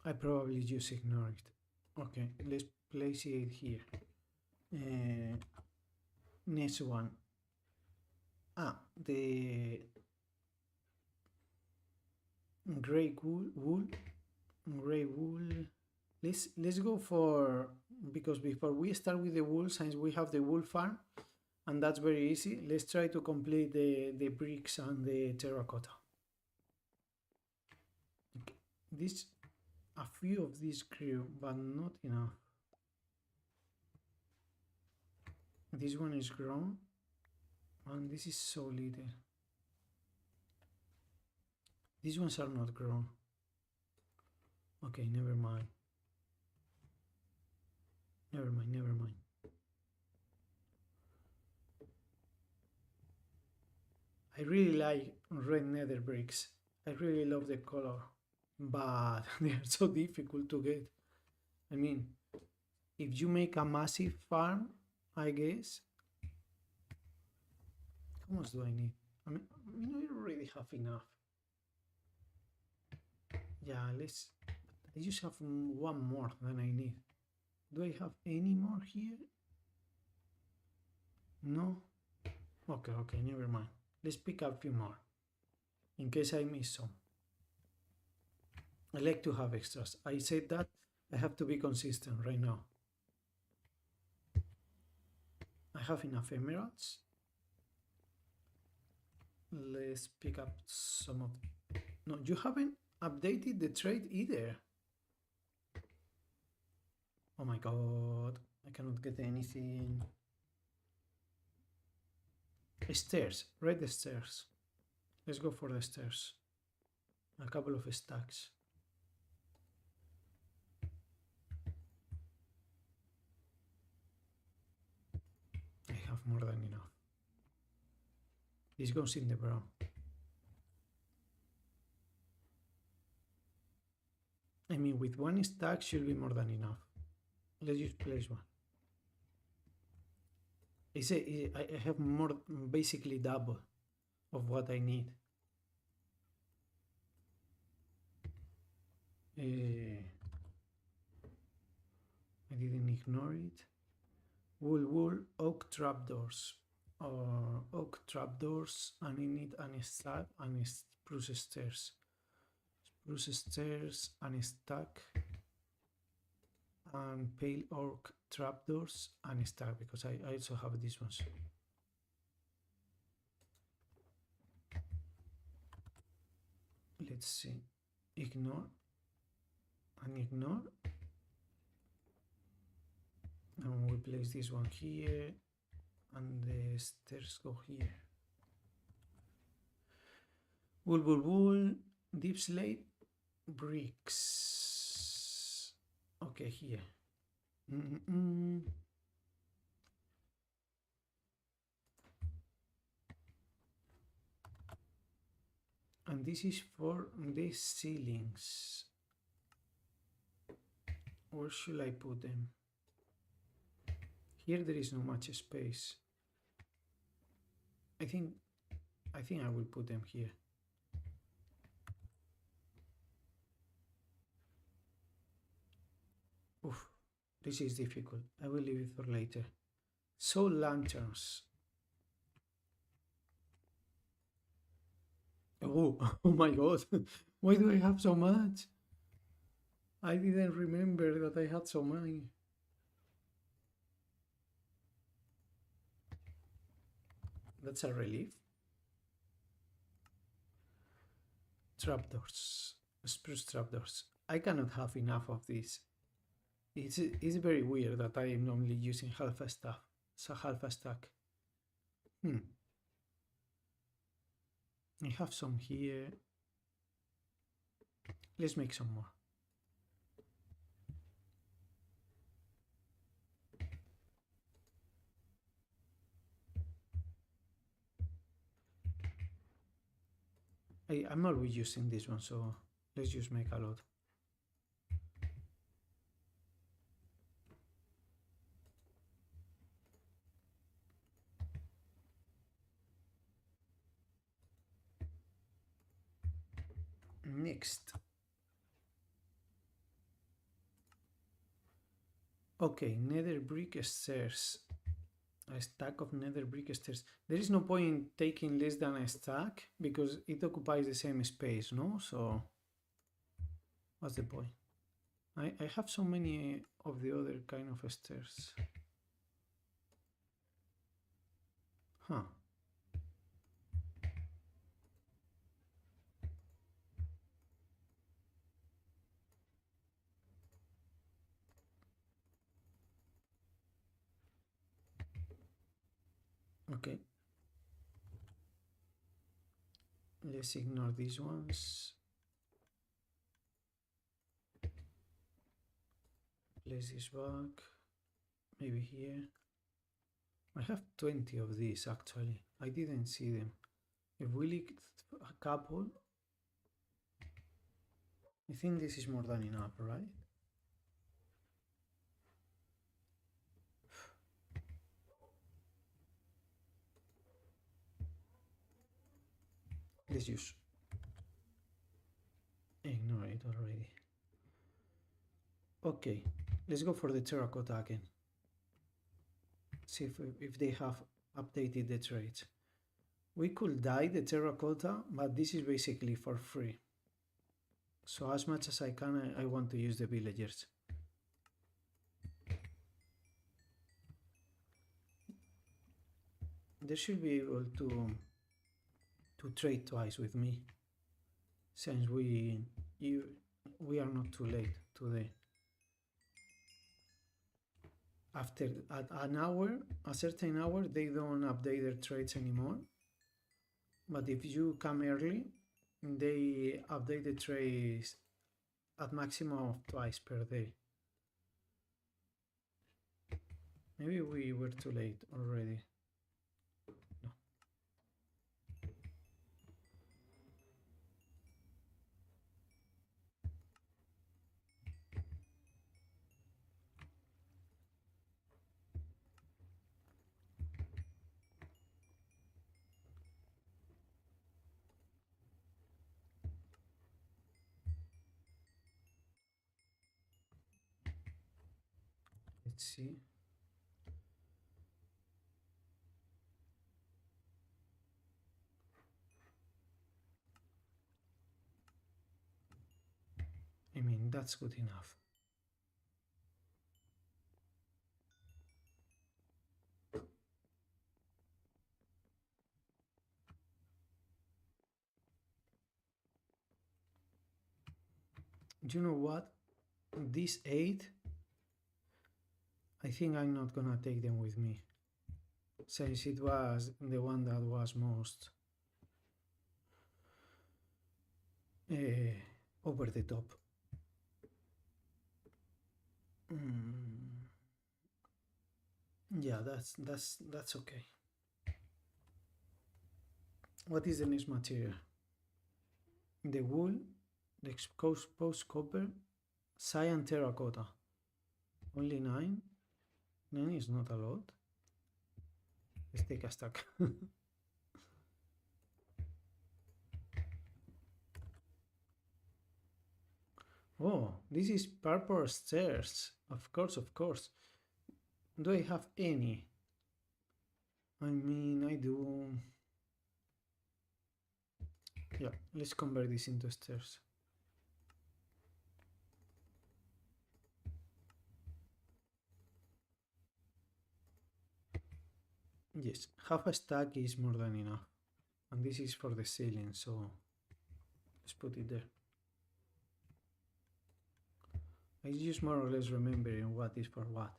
I probably just ignored it. Okay, let's place it here. Next one. The gray wool. Gray wool. Let's go for, because before we start with the wool, since we have the wool farm, and that's very easy, let's try to complete the bricks and the terracotta. Okay. A few of these grew, but not enough. This one is grown, and this is so little. These ones are not grown. Okay, never mind. Never mind. I really like red nether bricks. I really love the color, but they are so difficult to get. I mean, if you make a massive farm, I guess. How much do I need? I mean, I already have enough. Yeah, I just have one more than I need. Do I have any more here? No? Okay, never mind. Let's pick up a few more in case I miss some. I like to have extras. I said that I have to be consistent right now. I have enough emeralds. Let's pick up some of... No, you haven't updated the trade either. Oh my god, I cannot get anything. Stairs, right, the stairs. Let's go for the stairs. A couple of stacks. I have more than enough. This goes in the brown. I mean, with one stack should be more than enough. Let's just place one. I have more, basically double of what I need. I didn't ignore it. Wool, oak trapdoors. Or oak trapdoors, and I need an stack and spruce stairs. Spruce stairs and a stack. And pale oak trapdoors and a stack, because I also have these ones. Let's see. Ignore and ignore. And we place this one here, and the stairs go here. Wool, deep slate, bricks. Okay, here. And this is for the ceilings. Where should I put them? Here there is no much space. I think I will put them here. Oof, this is difficult. I will leave it for later. So lanterns. Oh, oh my god. Why do I have so much? I didn't remember that I had so many. That's a relief. Trapdoors. Spruce trapdoors. I cannot have enough of this. It's very weird that I am only using half a stack. So half a stack. I have some here. Let's make some more. I'm always using this one, so let's just make a lot. Next. Okay, nether brick stairs. A stack of nether brick stairs. There is no point in taking less than a stack because it occupies the same space, no? So what's the point? I have so many of the other kind of stairs. Huh. Okay. Let's ignore these ones. Place this back. Maybe here. I have 20 of these actually. I didn't see them. If we lick a couple, I think this is more than enough, right? Let's use. Ignore it already. Okay, Let's go for the terracotta again. See if they have updated the traits. We could dye the terracotta, but this is basically for free. So as much as I can, I want to use the villagers. They should be able to trade twice with me, since we are not too late today. After at an hour, a certain hour, they don't update their trades anymore. But if you come early, they update the trades at maximum of twice per day. Maybe we were too late already. No. Let's see. I mean, that's good enough. You know what? These 8, I think I'm not gonna take them with me, since it was the one that was most over the top. Yeah, that's okay. What is the next material? The wool, the exposed copper, cyan terracotta. Only 9? 9 is not a lot. Let's take a stack. Oh, this is purple stairs. Of course, of course. Do I have any? I mean, I do. Yeah, let's convert this into stairs. Yes, half a stack is more than enough. And this is for the ceiling, so let's put it there. I just more or less remembering what is for what.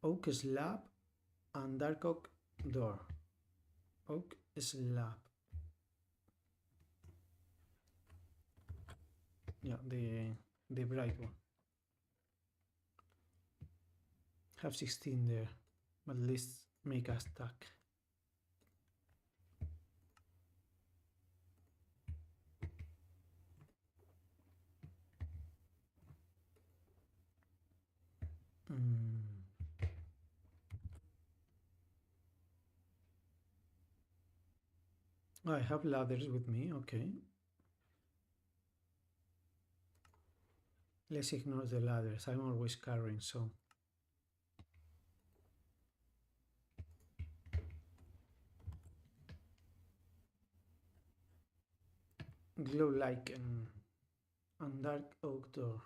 Oak slab and dark oak door. Oak slab. Yeah, the bright one. Have 16 there, but let's make a stack. I have ladders with me, okay. Let's ignore the ladders, I'm always carrying, so. Glow lichen and dark oak door.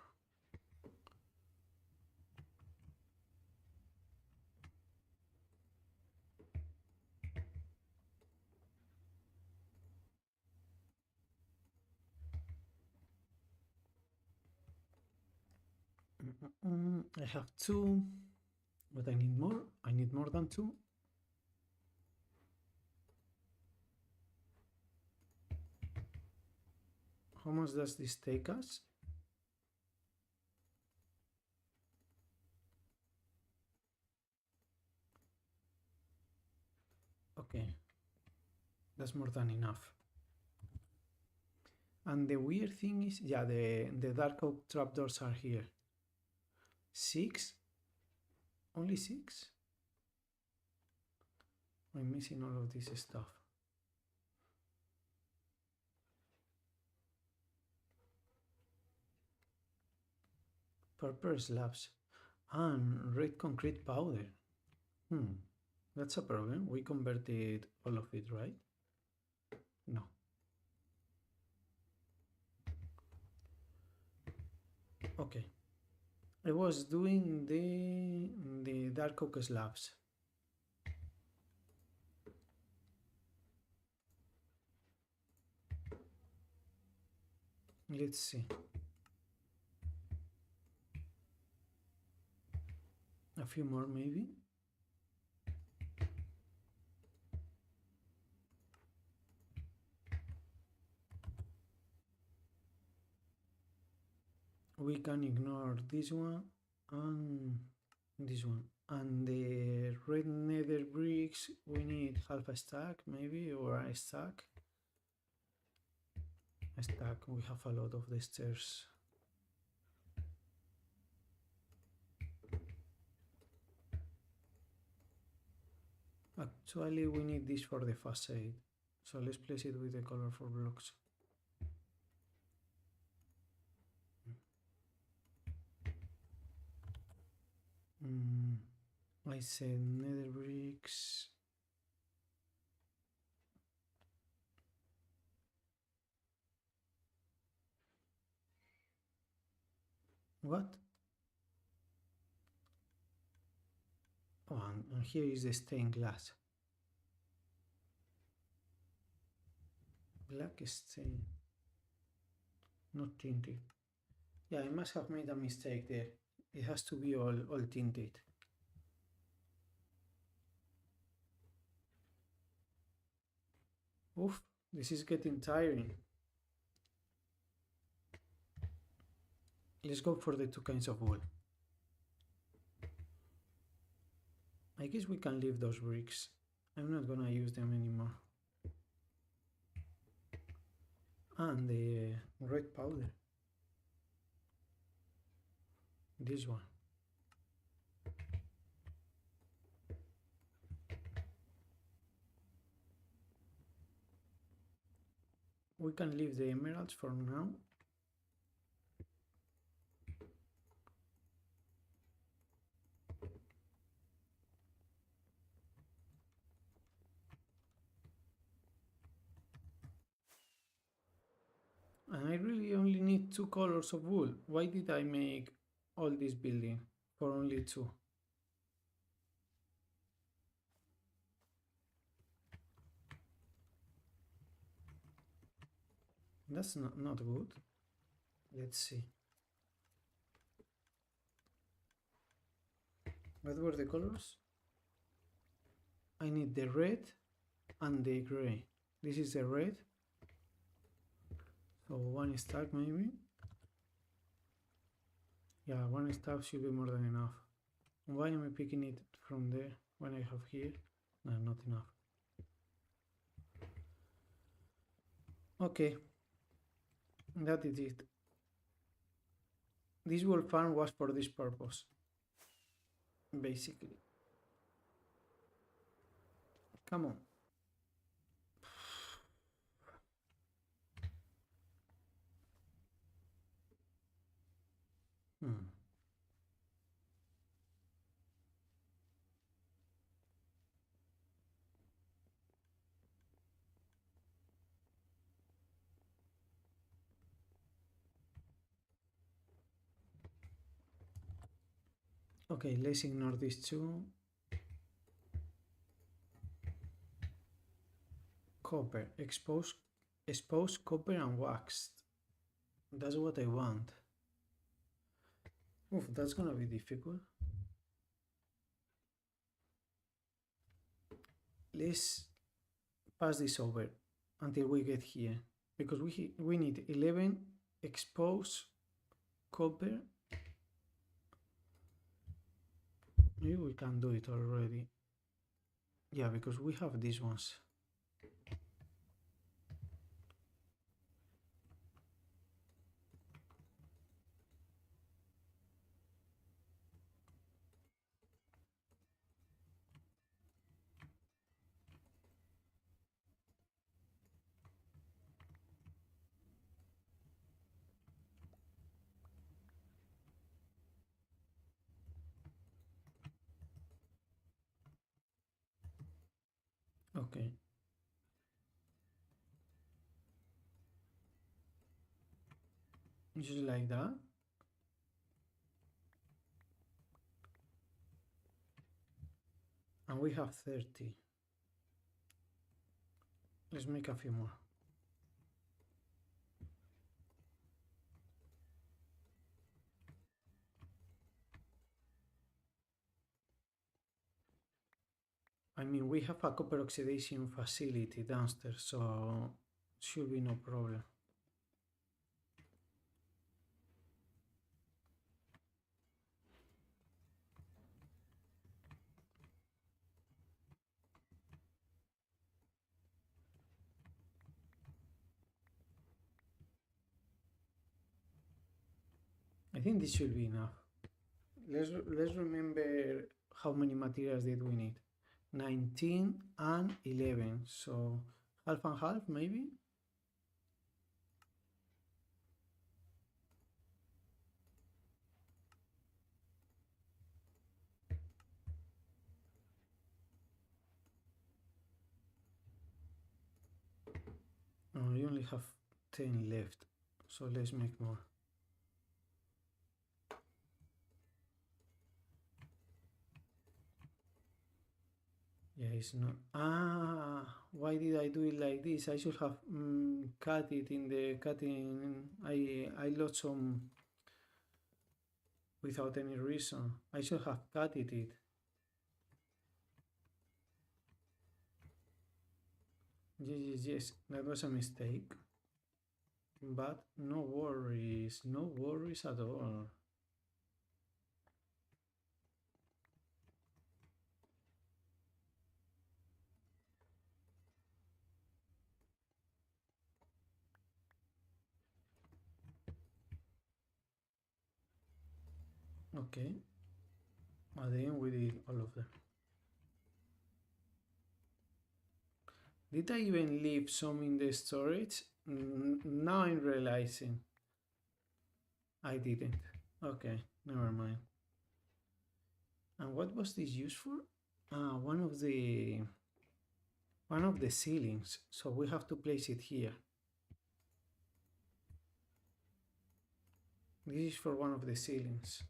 I have 2, but I need more. I need more than 2. How much does this take us? Okay, that's more than enough. And the weird thing is, yeah, the dark oak trapdoors are here. 6? Only 6? I'm missing all of this stuff. Purple slabs and red concrete powder. That's a problem. We converted all of it, right? No. Okay. I was doing the dark oak slabs. Let's see. A few more maybe. We can ignore this one and this one. And the red nether bricks, we need half a stack maybe, or a stack. A stack, we have a lot of the stairs. Actually, we need this for the facade. So let's place it with the colorful blocks. I said nether bricks. What? Oh, and here is the stained glass. Black stain. Not tinted. Yeah, I must have made a mistake there. It has to be all tinted. Oof, this is getting tiring. Let's go for the two kinds of wool. I guess we can leave those bricks. I'm not gonna use them anymore. And the red powder. This one. We can leave the emeralds for now. And I really only need 2 colors of wool. Why did I make all this building for only 2? That's not good. Let's see. What were the colors? I need the red and the gray. This is the red. So 1 stack maybe. Yeah, 1 stack should be more than enough. Why am I picking it from there when I have here? No, not enough. Okay, that is it. This wool farm was for this purpose, basically. Come on. Okay, let's ignore these two. Copper, exposed copper and waxed. That's what I want. Oof, that's gonna be difficult. Let's pass this over until we get here, because we need 11 exposed copper. Maybe we can do it already. Yeah, because we have these ones. Okay. Just like that. And we have 30. Let's make a few more. I mean, we have a copper oxidation facility downstairs, so should be no problem. I think this should be enough. Let's remember how many materials did we need. 19 and 11, so half and half maybe. Oh, I only have 10 left, so let's make more. Yeah, it's not. Ah, why did I do it like this? I should have cut it in the cutting. I lost some without any reason. I should have cut it. Yes, that was a mistake. But no worries at all. Okay, at the end we did all of them. Did I even leave some in the storage? Now I'm realizing I didn't. Okay, never mind. And what was this used for? Ah, one of the ceilings. So we have to place it here. This is for one of the ceilings.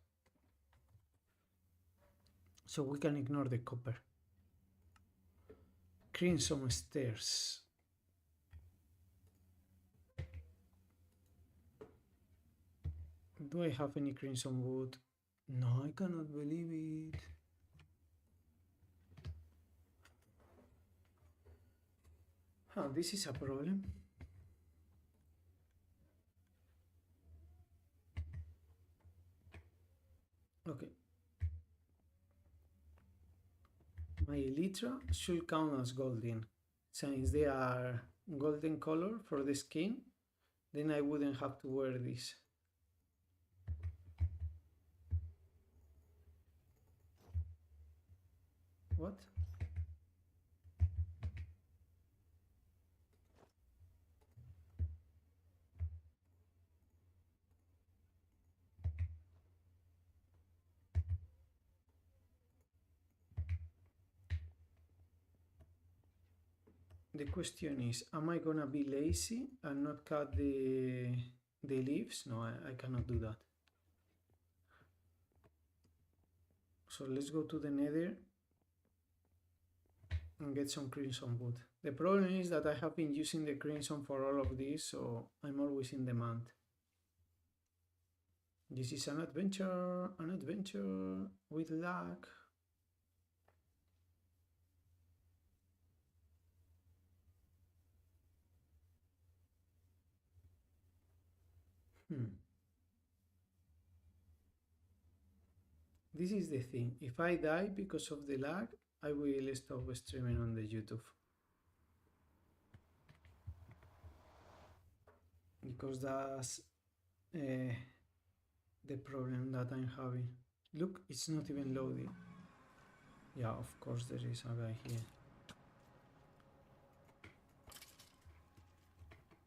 So we can ignore the copper. Crimson stairs. Do I have any crimson wood? No, I cannot believe it. Huh, this is a problem. Okay. My elytra should count as golden. Since they are golden color for the skin, then I wouldn't have to wear this. What? The question is, am I gonna be lazy and not cut the leaves? No, I cannot do that. So let's go to the nether and get some crimson wood. The problem is that I have been using the crimson for all of this, so I'm always in demand. This is an adventure with luck. This is the thing. If I die because of the lag, I will stop streaming on the YouTube. Because that's the problem that I'm having. Look, it's not even loading. Yeah, of course there is a guy here.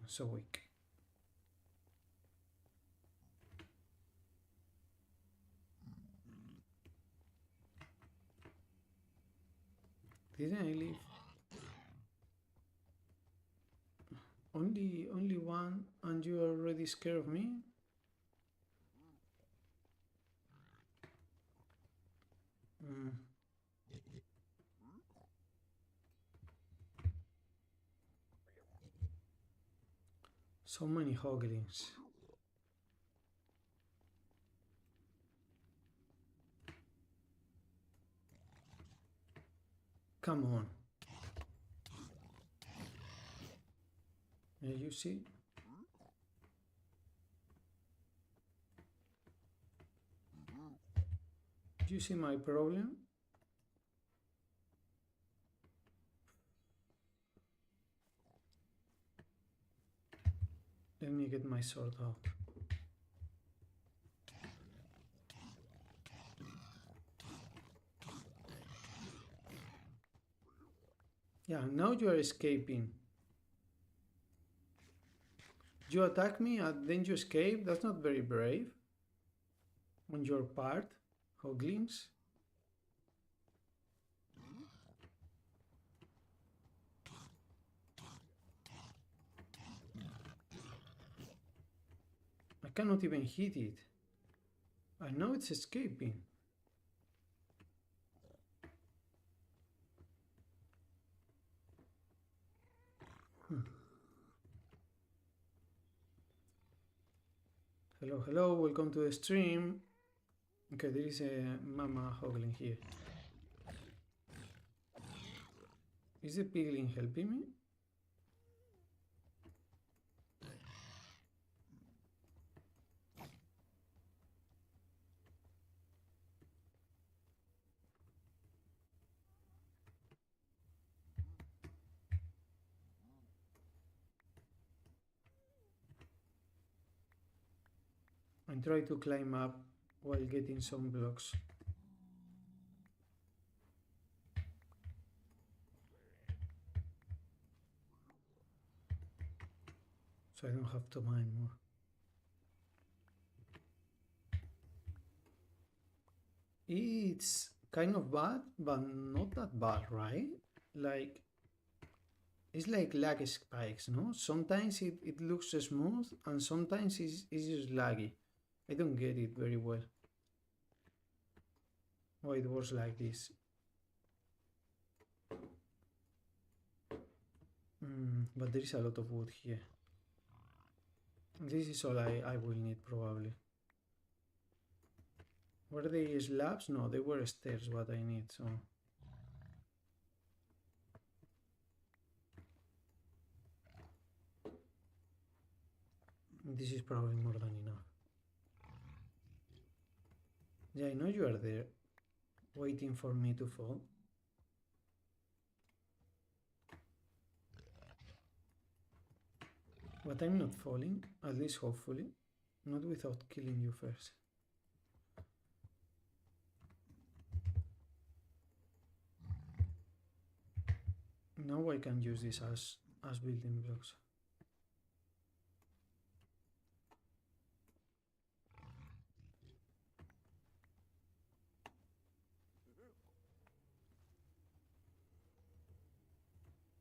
So weak. Didn't I leave? Only one, and you are already scared of me? So many hoglings. Come on. Yeah, you see? Do you see my problem? Let me get my sword out. Yeah, now you are escaping. You attack me and then you escape? That's not very brave. On your part, hoglings. I cannot even hit it. I know it's escaping. Hello, welcome to the stream. Okay, there is a mama hogling here. Is the piglin helping me? I try to climb up while getting some blocks. So I don't have to mine more. It's kind of bad, but not that bad, right? Like, it's like lag spikes, no? Sometimes it looks smooth and sometimes it's just laggy. I don't get it very well. Why it was like this. But there is a lot of wood here. This is all I will need probably. Were they slabs? No, they were stairs what I need, so... This is probably more than enough. Yeah, I know you are there, waiting for me to fall. But I'm not falling, at least hopefully. Not without killing you first. Now I can use this as building blocks.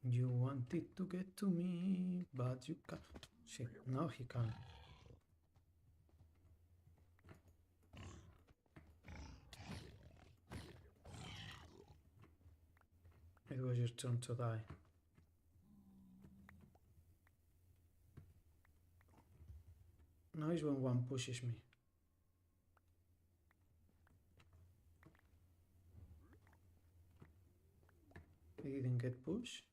You wanted to get to me, but you can't. Shit, now he can. It was your turn to die. Now is when one pushes me. I didn't get pushed.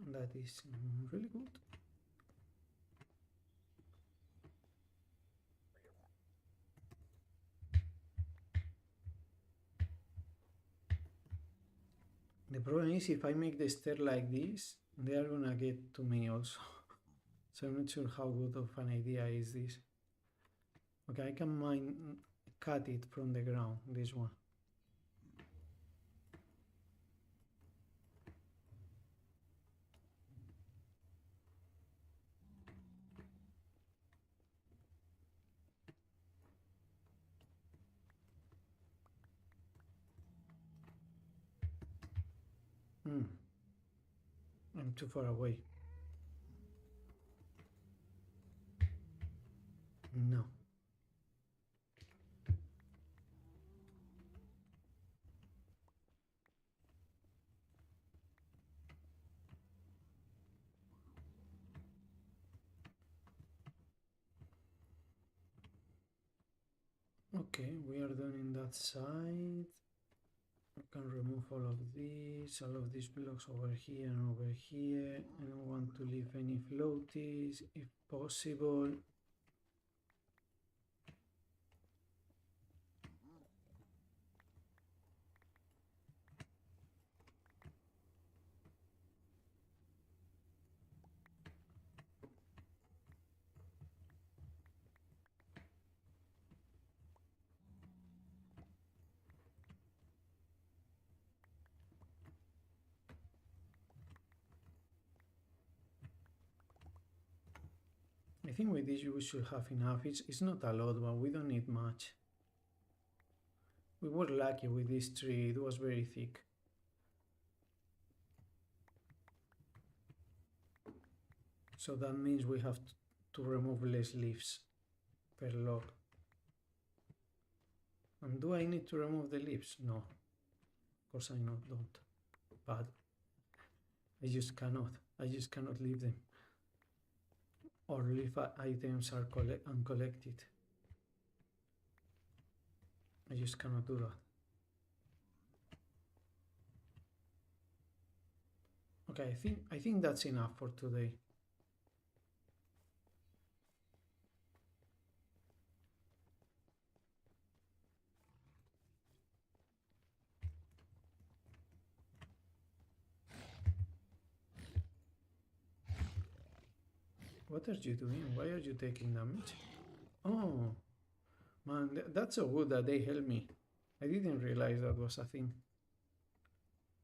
That is really good. The problem is if I make the stair like this, they are gonna get to me also. So I'm not sure how good of an idea is this. Okay, I can cut it from the ground, this one. I'm too far away. No. Okay, we are done in that side. I can remove all of these blocks over here and over here. I don't want to leave any floaties if possible. I think with this we should have enough. It's not a lot, but we don't need much. We were lucky with this tree, it was very thick. So that means we have to remove less leaves per log. And do I need to remove the leaves? No. Of course I don't. But I just cannot leave them. Or leave items are uncollected. I just cannot do that. Okay, I think that's enough for today. What are you doing? Why are you taking damage? Oh, man, that's so good that they helped me. I didn't realize that was a thing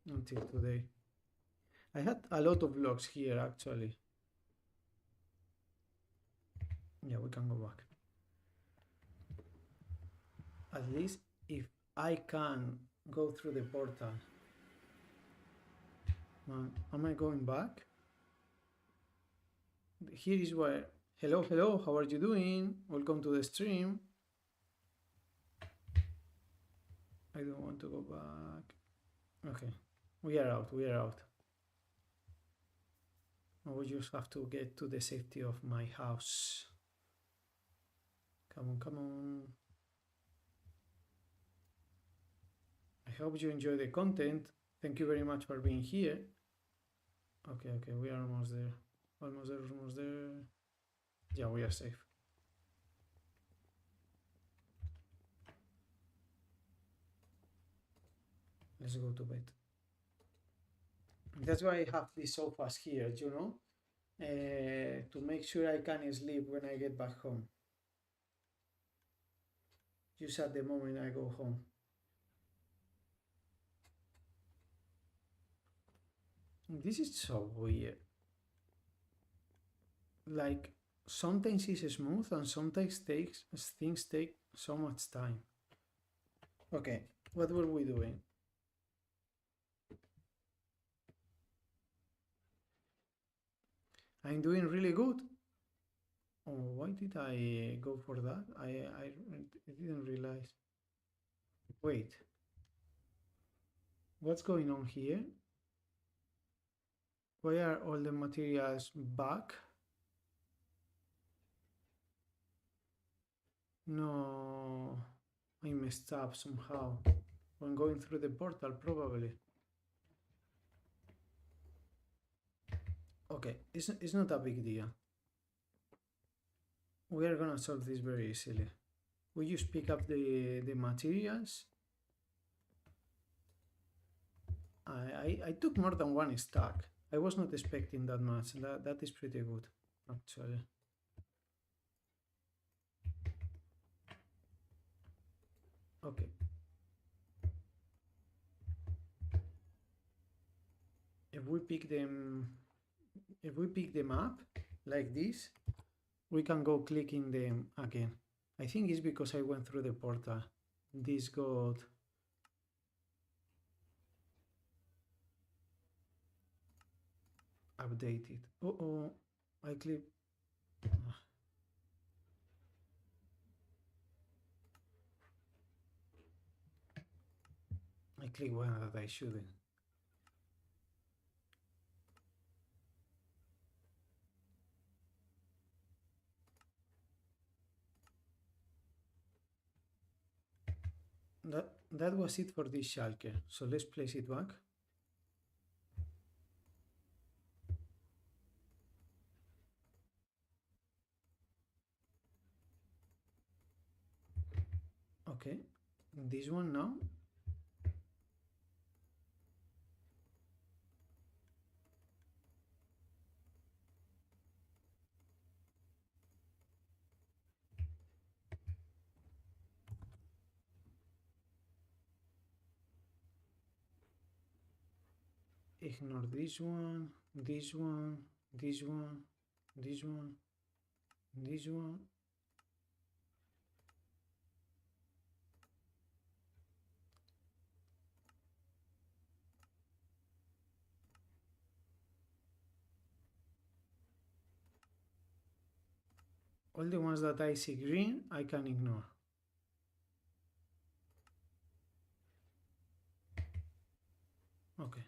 until today. I had a lot of blocks here actually. Yeah, we can go back. At least if I can go through the portal. Man, am I going back? Here is where, hello, how are you doing? Welcome to the stream. I don't want to go back. Okay, we are out. Now we just have to get to the safety of my house. Come on. I hope you enjoy the content. Thank you very much for being here. Okay, we are almost there. Almost there. Yeah, we are safe. Let's go to bed. That's why I have these sofas here, you know, to make sure I can sleep when I get back home. Just at the moment I go home. This is so weird. Like, sometimes it's smooth and sometimes things take so much time. Okay, what were we doing? I'm doing really good. Oh, why did I go for that? I didn't realize. Wait. What's going on here? Why are all the materials back? No, I messed up somehow. When going through the portal, probably. Okay, it's not a big deal. We are gonna solve this very easily. We just pick up the materials. I took more than one stack. I was not expecting that much. That is pretty good, actually. Okay. If we pick them up like this, we can go clicking them again. I think it's because I went through the portal. This got... updated. Oh, I click. I click one that I shouldn't. That was it for this shulker. So let's place it back. Okay, this one now. Ignore this one, this one, this one, this one, this one. All the ones that I see green, I can ignore. Okay.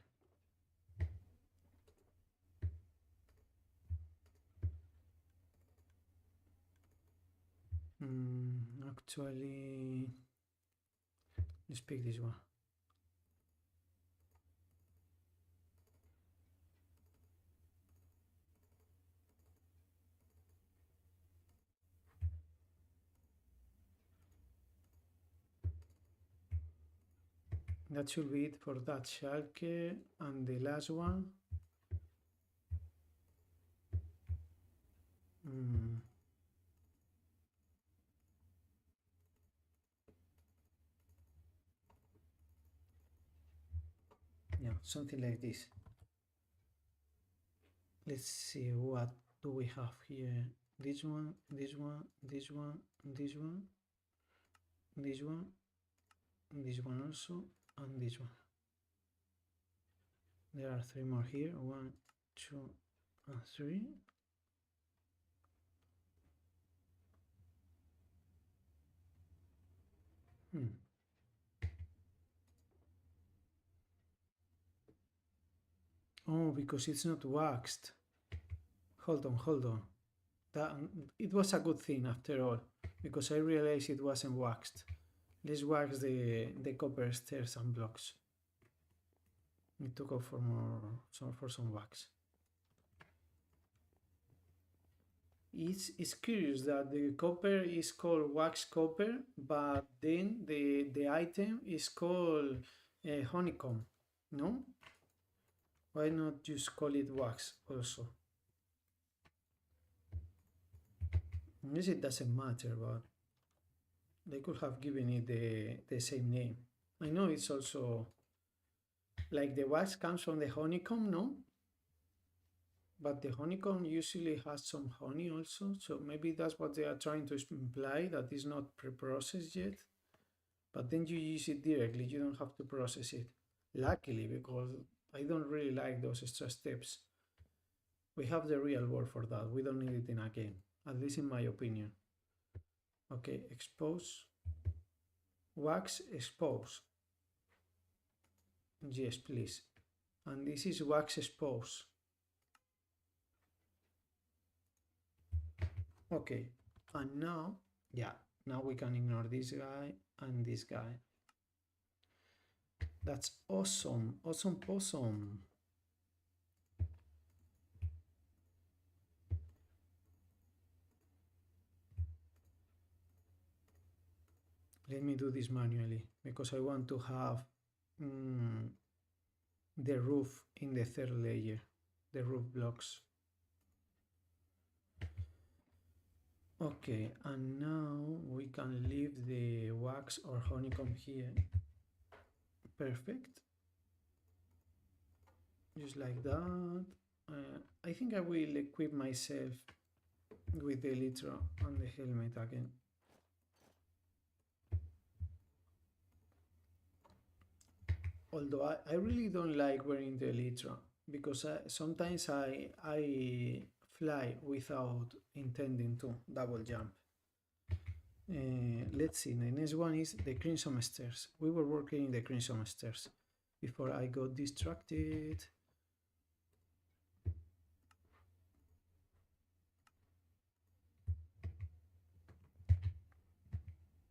Actually, let's pick this one. That should be it for that shulker. And the last one. Yeah, something like this. Let's see, what do we have here? This one, this one, this one, this one, this one, this one also, and this one. There are three more here. 1, 2, and 3. Oh, because it's not waxed. Hold on. It was a good thing after all, because I realized it wasn't waxed. Let's wax the copper stairs and blocks. Need to go for some wax. It's curious that the copper is called wax copper, but then the item is called honeycomb. No? Why not just call it wax also? I guess it doesn't matter, but they could have given it the same name. I know it's also like the wax comes from the honeycomb, no? But the honeycomb usually has some honey also, so maybe that's what they are trying to imply, that it's not pre-processed yet. But then you use it directly, you don't have to process it. Luckily, because I don't really like those extra steps. We have the real word for that, we don't need it in a game, at least in my opinion. Okay, expose, wax expose. Yes, please. And this is wax expose. Okay, and now, yeah, now we can ignore this guy and this guy. That's awesome, awesome possum. Let me do this manually, because I want to have the roof in the third layer, the roof blocks. Okay, and now we can leave the wax or honeycomb here. Perfect. Just like that. I think I will equip myself with the elytra and the helmet again. Although I really don't like wearing the elytra, because sometimes I fly without intending to double jump. Let's see, the next one is the Crimson Stairs. We were working in the Crimson Stairs before I got distracted.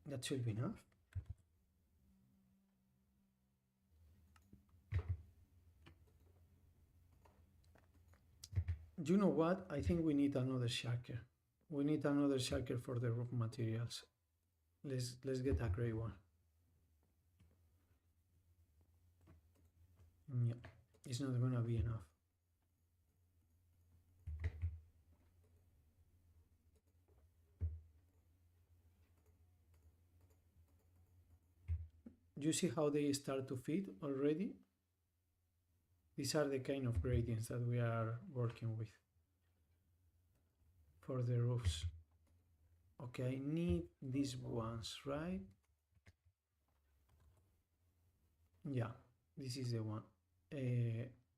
That should be enough. You know what? I think we need another shulker. We need another shulker for the roof materials. Let's get a gray one. Yeah, it's not gonna be enough. You see how they start to fit already? These are the kind of gradients that we are working with for the roofs. Okay, I need these ones, right? Yeah, this is the one.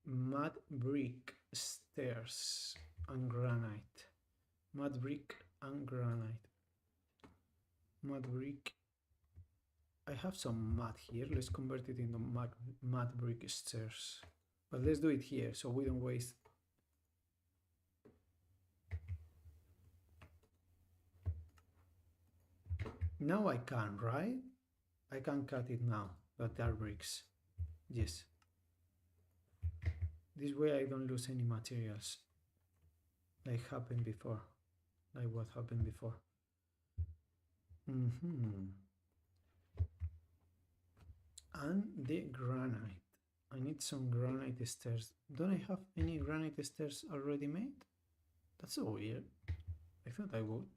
Mud brick stairs and granite. Mud brick and granite. Mud brick. I have some mud here. Let's convert it into mud brick stairs. But let's do it here so we don't waste. Now I can, right? I can cut it now, that are bricks. Yes. This way I don't lose any materials like happened before, like what happened before. And the granite. I need some granite stairs. Don't I have any granite stairs already made? That's so weird. I thought I would.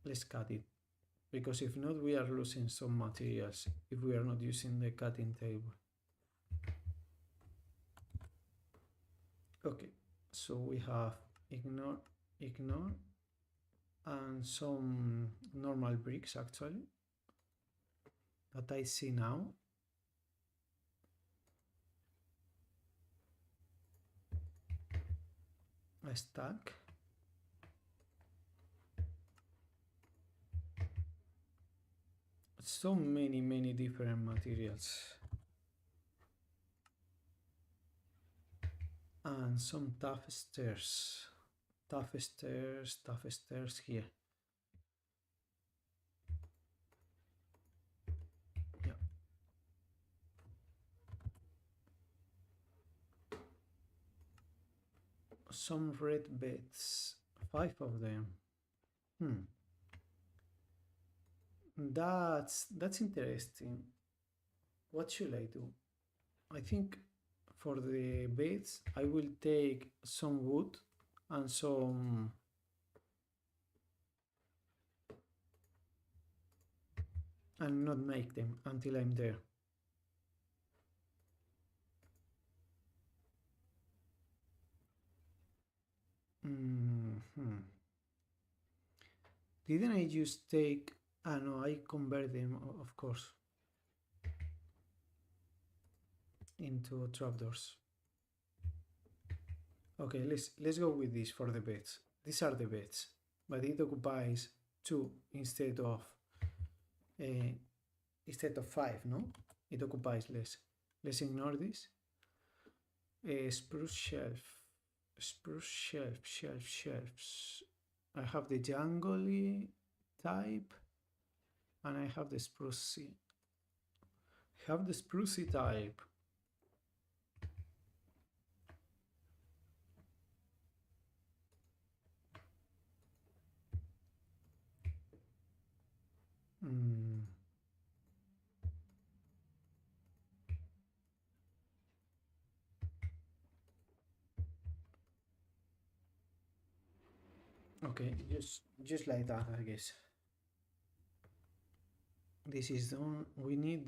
Let's cut it, because if not we are losing some materials if we are not using the cutting table. Okay, so we have ignore and some normal bricks actually that I see now. A stack. So many different materials. And some tough stairs. Tough stairs here. Yeah. Some red beds. 5 of them. That's interesting. What should I do? I think for the beds I will take some wood and some and not make them until I'm there. Didn't I just take... no, I convert them, of course, into trapdoors. Okay, let's go with this for the beds. These are the beds, but it occupies 2 instead of 5, no? It occupies less. Let's ignore this. Spruce shelves. I have the jungly type and I have the sprucey. I have the sprucey type. Okay, just like that, I guess. This is done. We need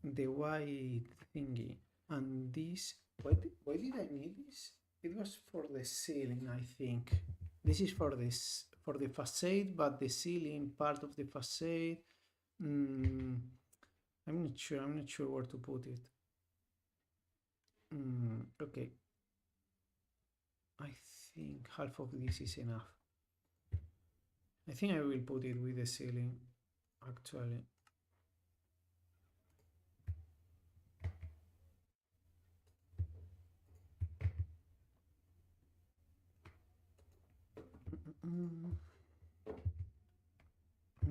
the white thingy, and this. Why did I need this? It was for the ceiling, I think. This is for the facade, but the ceiling part of the facade. I'm not sure where to put it. Okay, I think half of this is enough. I think I will put it with the ceiling, actually.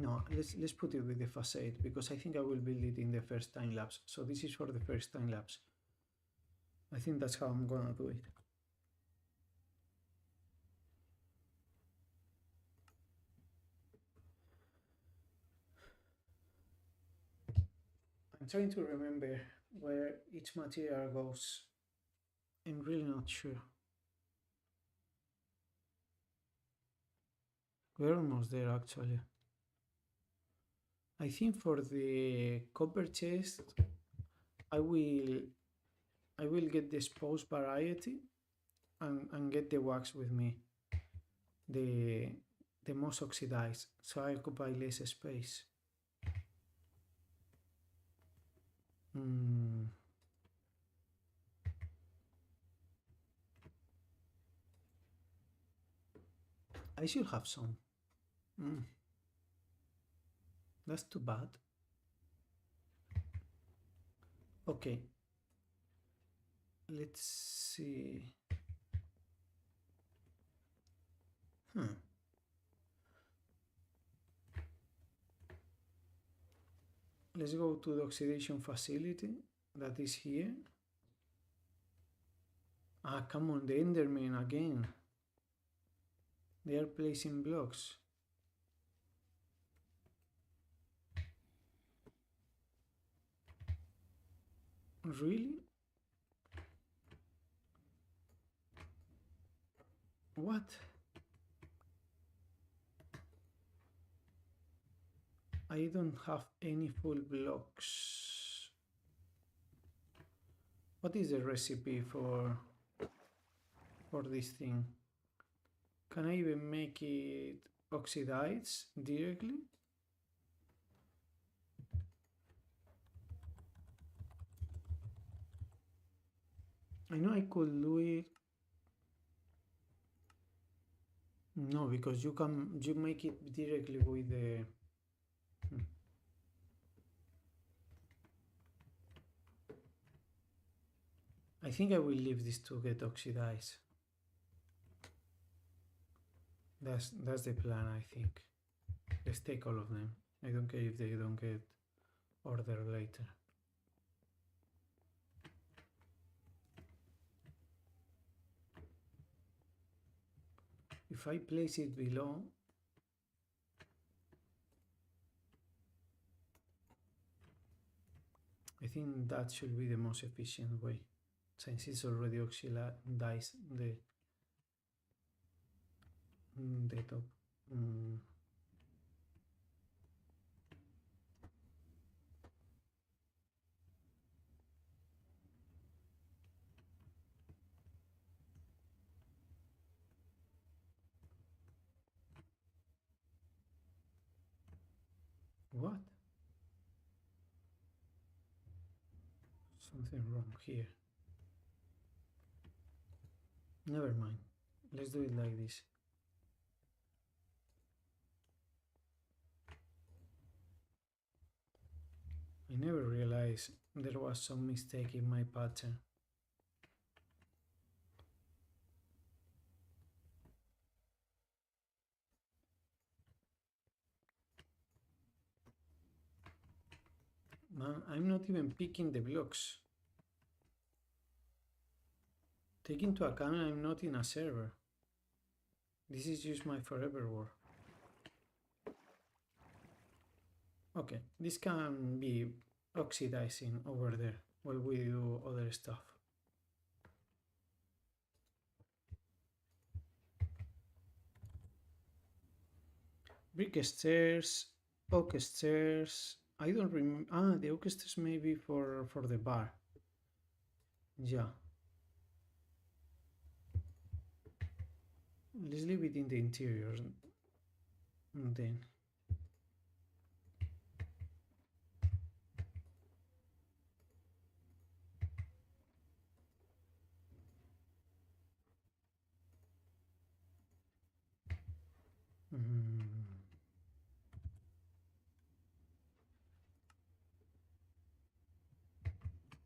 No, let's put it with the facade because I think I will build it in the first time lapse. So this is for the first time lapse. I think that's how I'm gonna do it. I'm trying to remember where each material goes. I'm really not sure. We're almost there actually. I think for the copper chest, I will get the spose variety and get the wax with me. The most oxidized, so I occupy less space. I should have some. That's too bad. Okay. Let's see. Let's go to the oxidation facility that is here. Ah, come on, the Endermen again. They are placing blocks. Really? What? I don't have any full blocks. What is the recipe for this thing? Can I even make it oxidize directly? I know I could do it. No, because you make it directly with the I think I will leave this to get oxidized. That's the plan, I think. Let's take all of them. I don't care if they don't get ordered later. If I place it below, I think that should be the most efficient way, since it's already oxidized the top. What? Something wrong here. Never mind. Let's do it like this. I never realized there was some mistake in my pattern. Man, I'm not even picking the blocks. Take into account I'm not in a server. This is just my forever world. Okay, this can be oxidizing over there while we do other stuff. Brick stairs, oak stairs. I don't remember. Ah, the oak stairs may be for the bar. Yeah. Let's leave it in the interior then.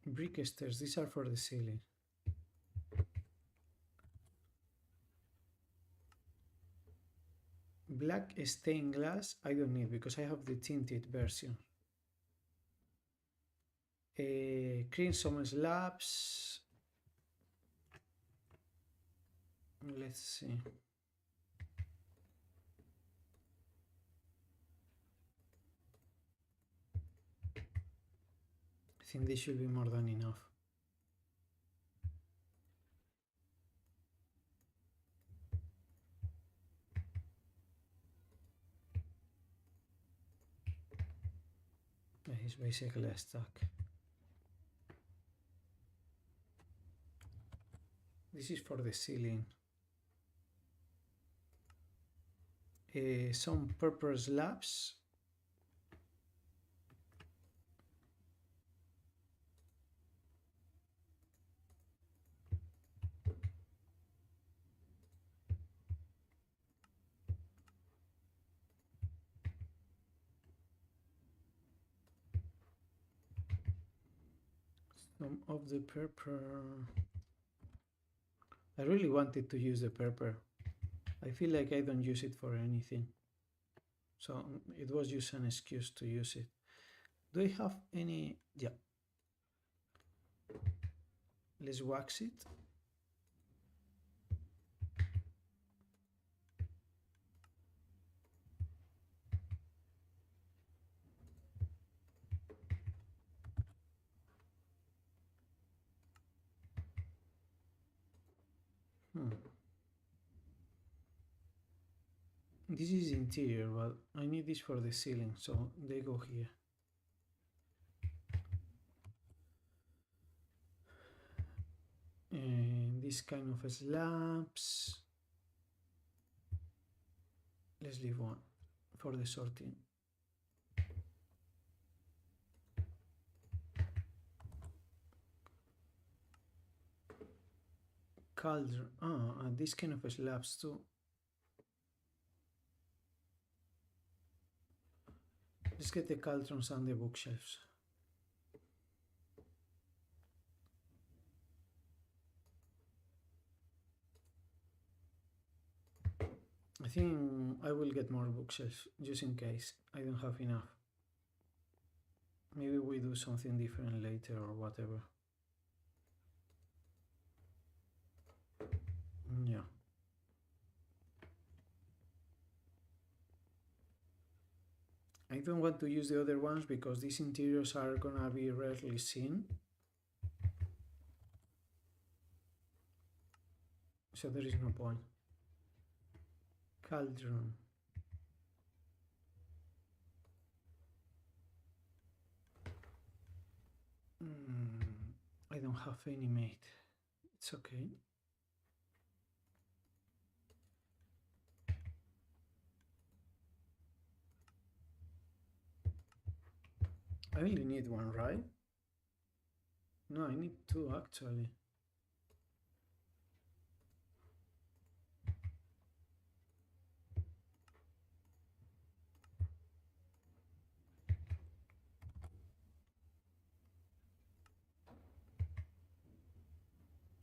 Brick stairs, these are for the ceiling. Black stained glass, I don't need because I have the tinted version. Clean some slabs. Let's see. I think this should be more than enough. It's basically a stack. This is for the ceiling. Some purple slabs. Some of the purple. I really wanted to use the purple. I feel like I don't use it for anything. So it was just an excuse to use it. Do I have any? Yeah. Let's wax it. This is interior, but I need this for the ceiling, so they go here. And this kind of slabs. Let's leave one for the sorting. Cauldron. And this kind of slabs too. Let's get the cauldrons and the bookshelves. I think I will get more bookshelves just in case I don't have enough. Maybe we do something different later or whatever. Yeah. I don't want to use the other ones because these interiors are gonna be rarely seen. So there is no point. Cauldron. I don't have any mate. It's okay. I only need one, right? No, I need two actually.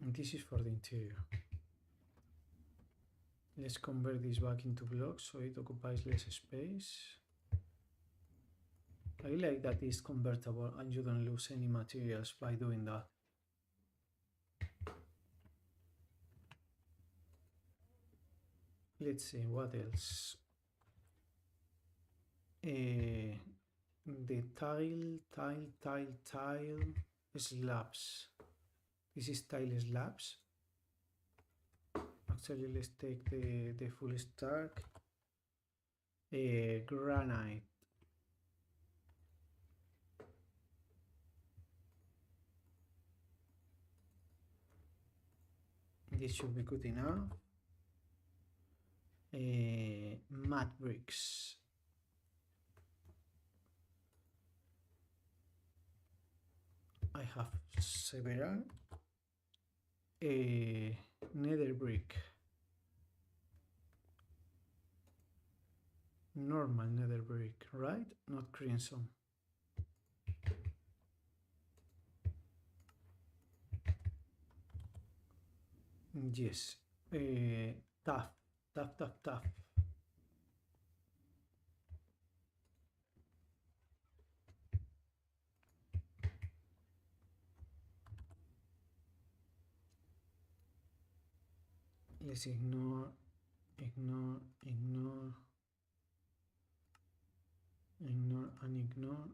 And this is for the interior. Let's convert this back into blocks so it occupies less space. I like that it's convertible and you don't lose any materials by doing that. Let's see, what else? The tile slabs. This is tile slabs. Actually, let's take the full stack. Granite. This should be good enough. Matte bricks. I have several. Nether brick. Normal nether brick, right? Not crimson. Yes. Tough. Tough, tough, tough. Let's ignore, ignore, ignore, ignore, and ignore.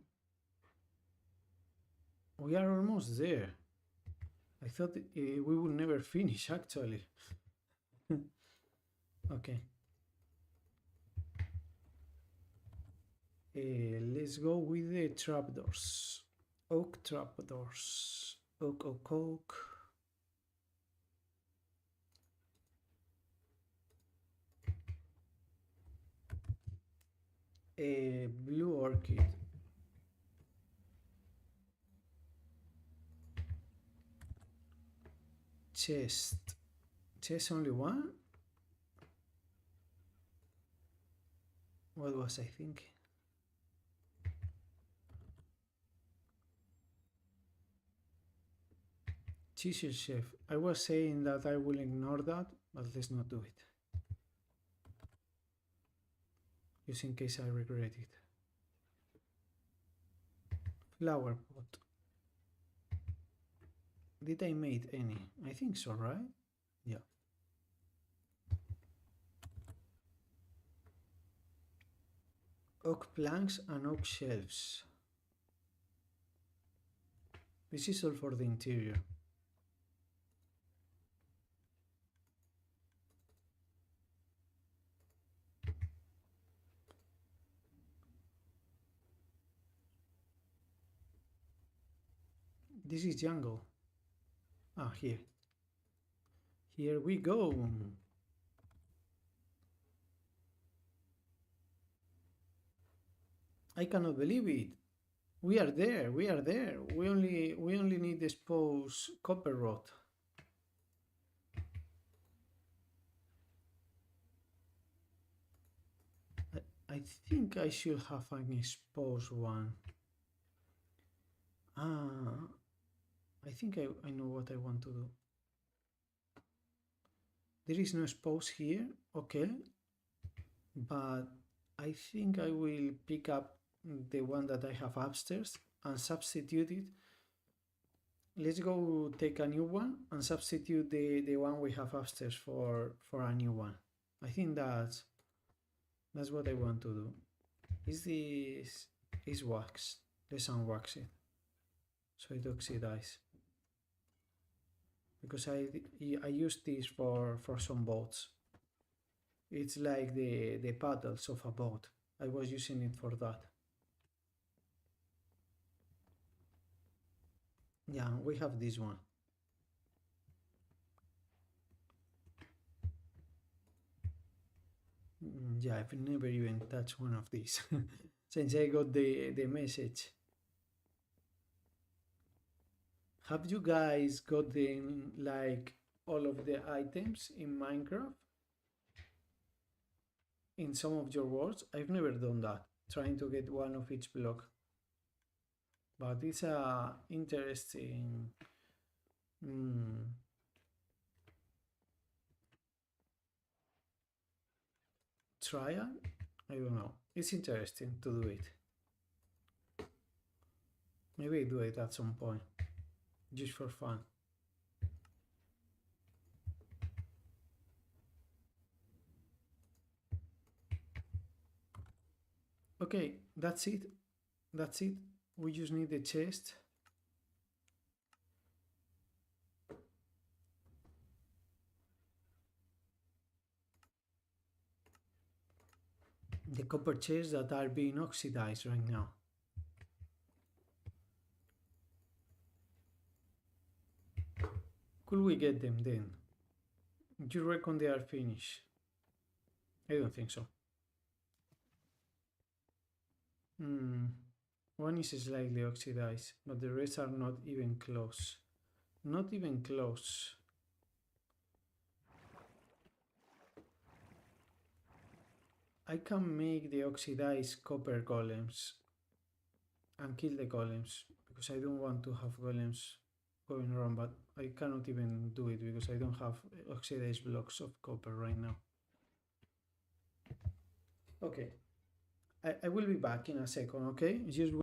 We are almost there. I thought we would never finish, actually. Okay. Let's go with the trapdoors. Oak trapdoors. Oak, oak, oak. Blue orchid. Chest. Chest only one? What was I thinking? Chisel chef. I was saying that I will ignore that, but let's not do it. Just in case I regret it. Flower pot. Did I make any? I think so, right? Yeah. Oak planks and oak shelves. This is all for the interior. This is jungle. Ah, here. Here we go. I cannot believe it. We are there. We are there. We only need to expose copper rod. I think I should have an exposed one. Ah, I think I know what I want to do. There is no expose here, okay, but I think I will pick up the one that I have upstairs and substitute it. Let's go take a new one and substitute the one we have upstairs for a new one. I think that's what I want to do. Is wax. Let's unwax it so it oxidizes. Because I use this for some boats. It's like the paddles of a boat. I was using it for that. Yeah, we have this one. Yeah, I've never even touched one of these since I got the message. Have you guys gotten like all of the items in Minecraft in some of your worlds? I've never done that, trying to get one of each block. But it's a interesting trial. I don't know. It's interesting to do it. Maybe I do it at some point, just for fun. Okay, that's it. That's it. We just need the chest. The copper chests that are being oxidized right now. Could we get them then? Do you reckon they are finished? I don't think so. One is slightly oxidized, but the rest are not even close. Not even close. I can make the oxidized copper golems and kill the golems because I don't want to have golems going around, but I cannot even do it because I don't have oxidized blocks of copper right now. Okay, I will be back in a second, okay? Just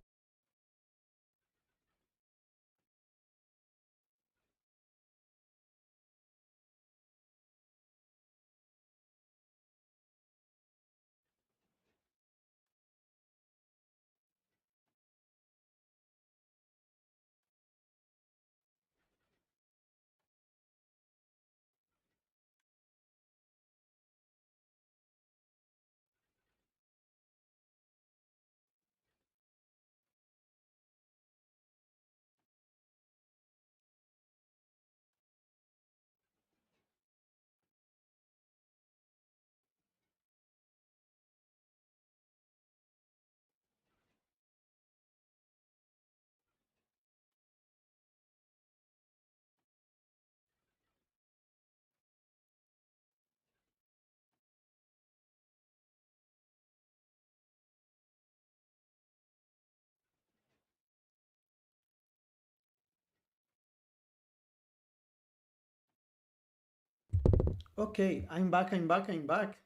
okay, I'm back.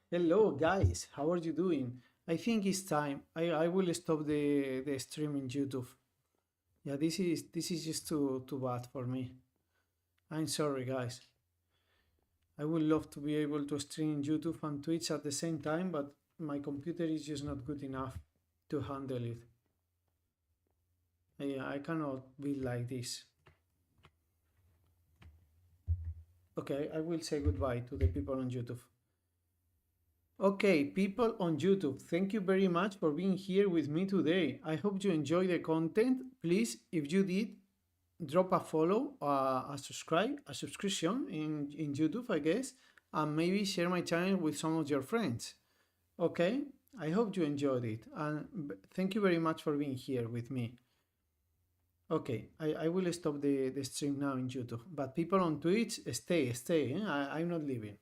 Hello, guys. How are you doing? I think it's time. I will stop the stream in YouTube. Yeah, this is just too bad for me. I'm sorry, guys. I would love to be able to stream YouTube and Twitch at the same time, but my computer is just not good enough to handle it. I cannot be like this. Okay, I will say goodbye to the people on YouTube. Okay, people on YouTube, thank you very much for being here with me today. I hope you enjoy the content. Please, if you did, drop a follow, a subscribe, a subscription in YouTube, I guess, and maybe share my channel with some of your friends. Okay, I hope you enjoyed it, and thank you very much for being here with me. Okay, I will stop the stream now in YouTube, but people on Twitch, stay, I'm not leaving.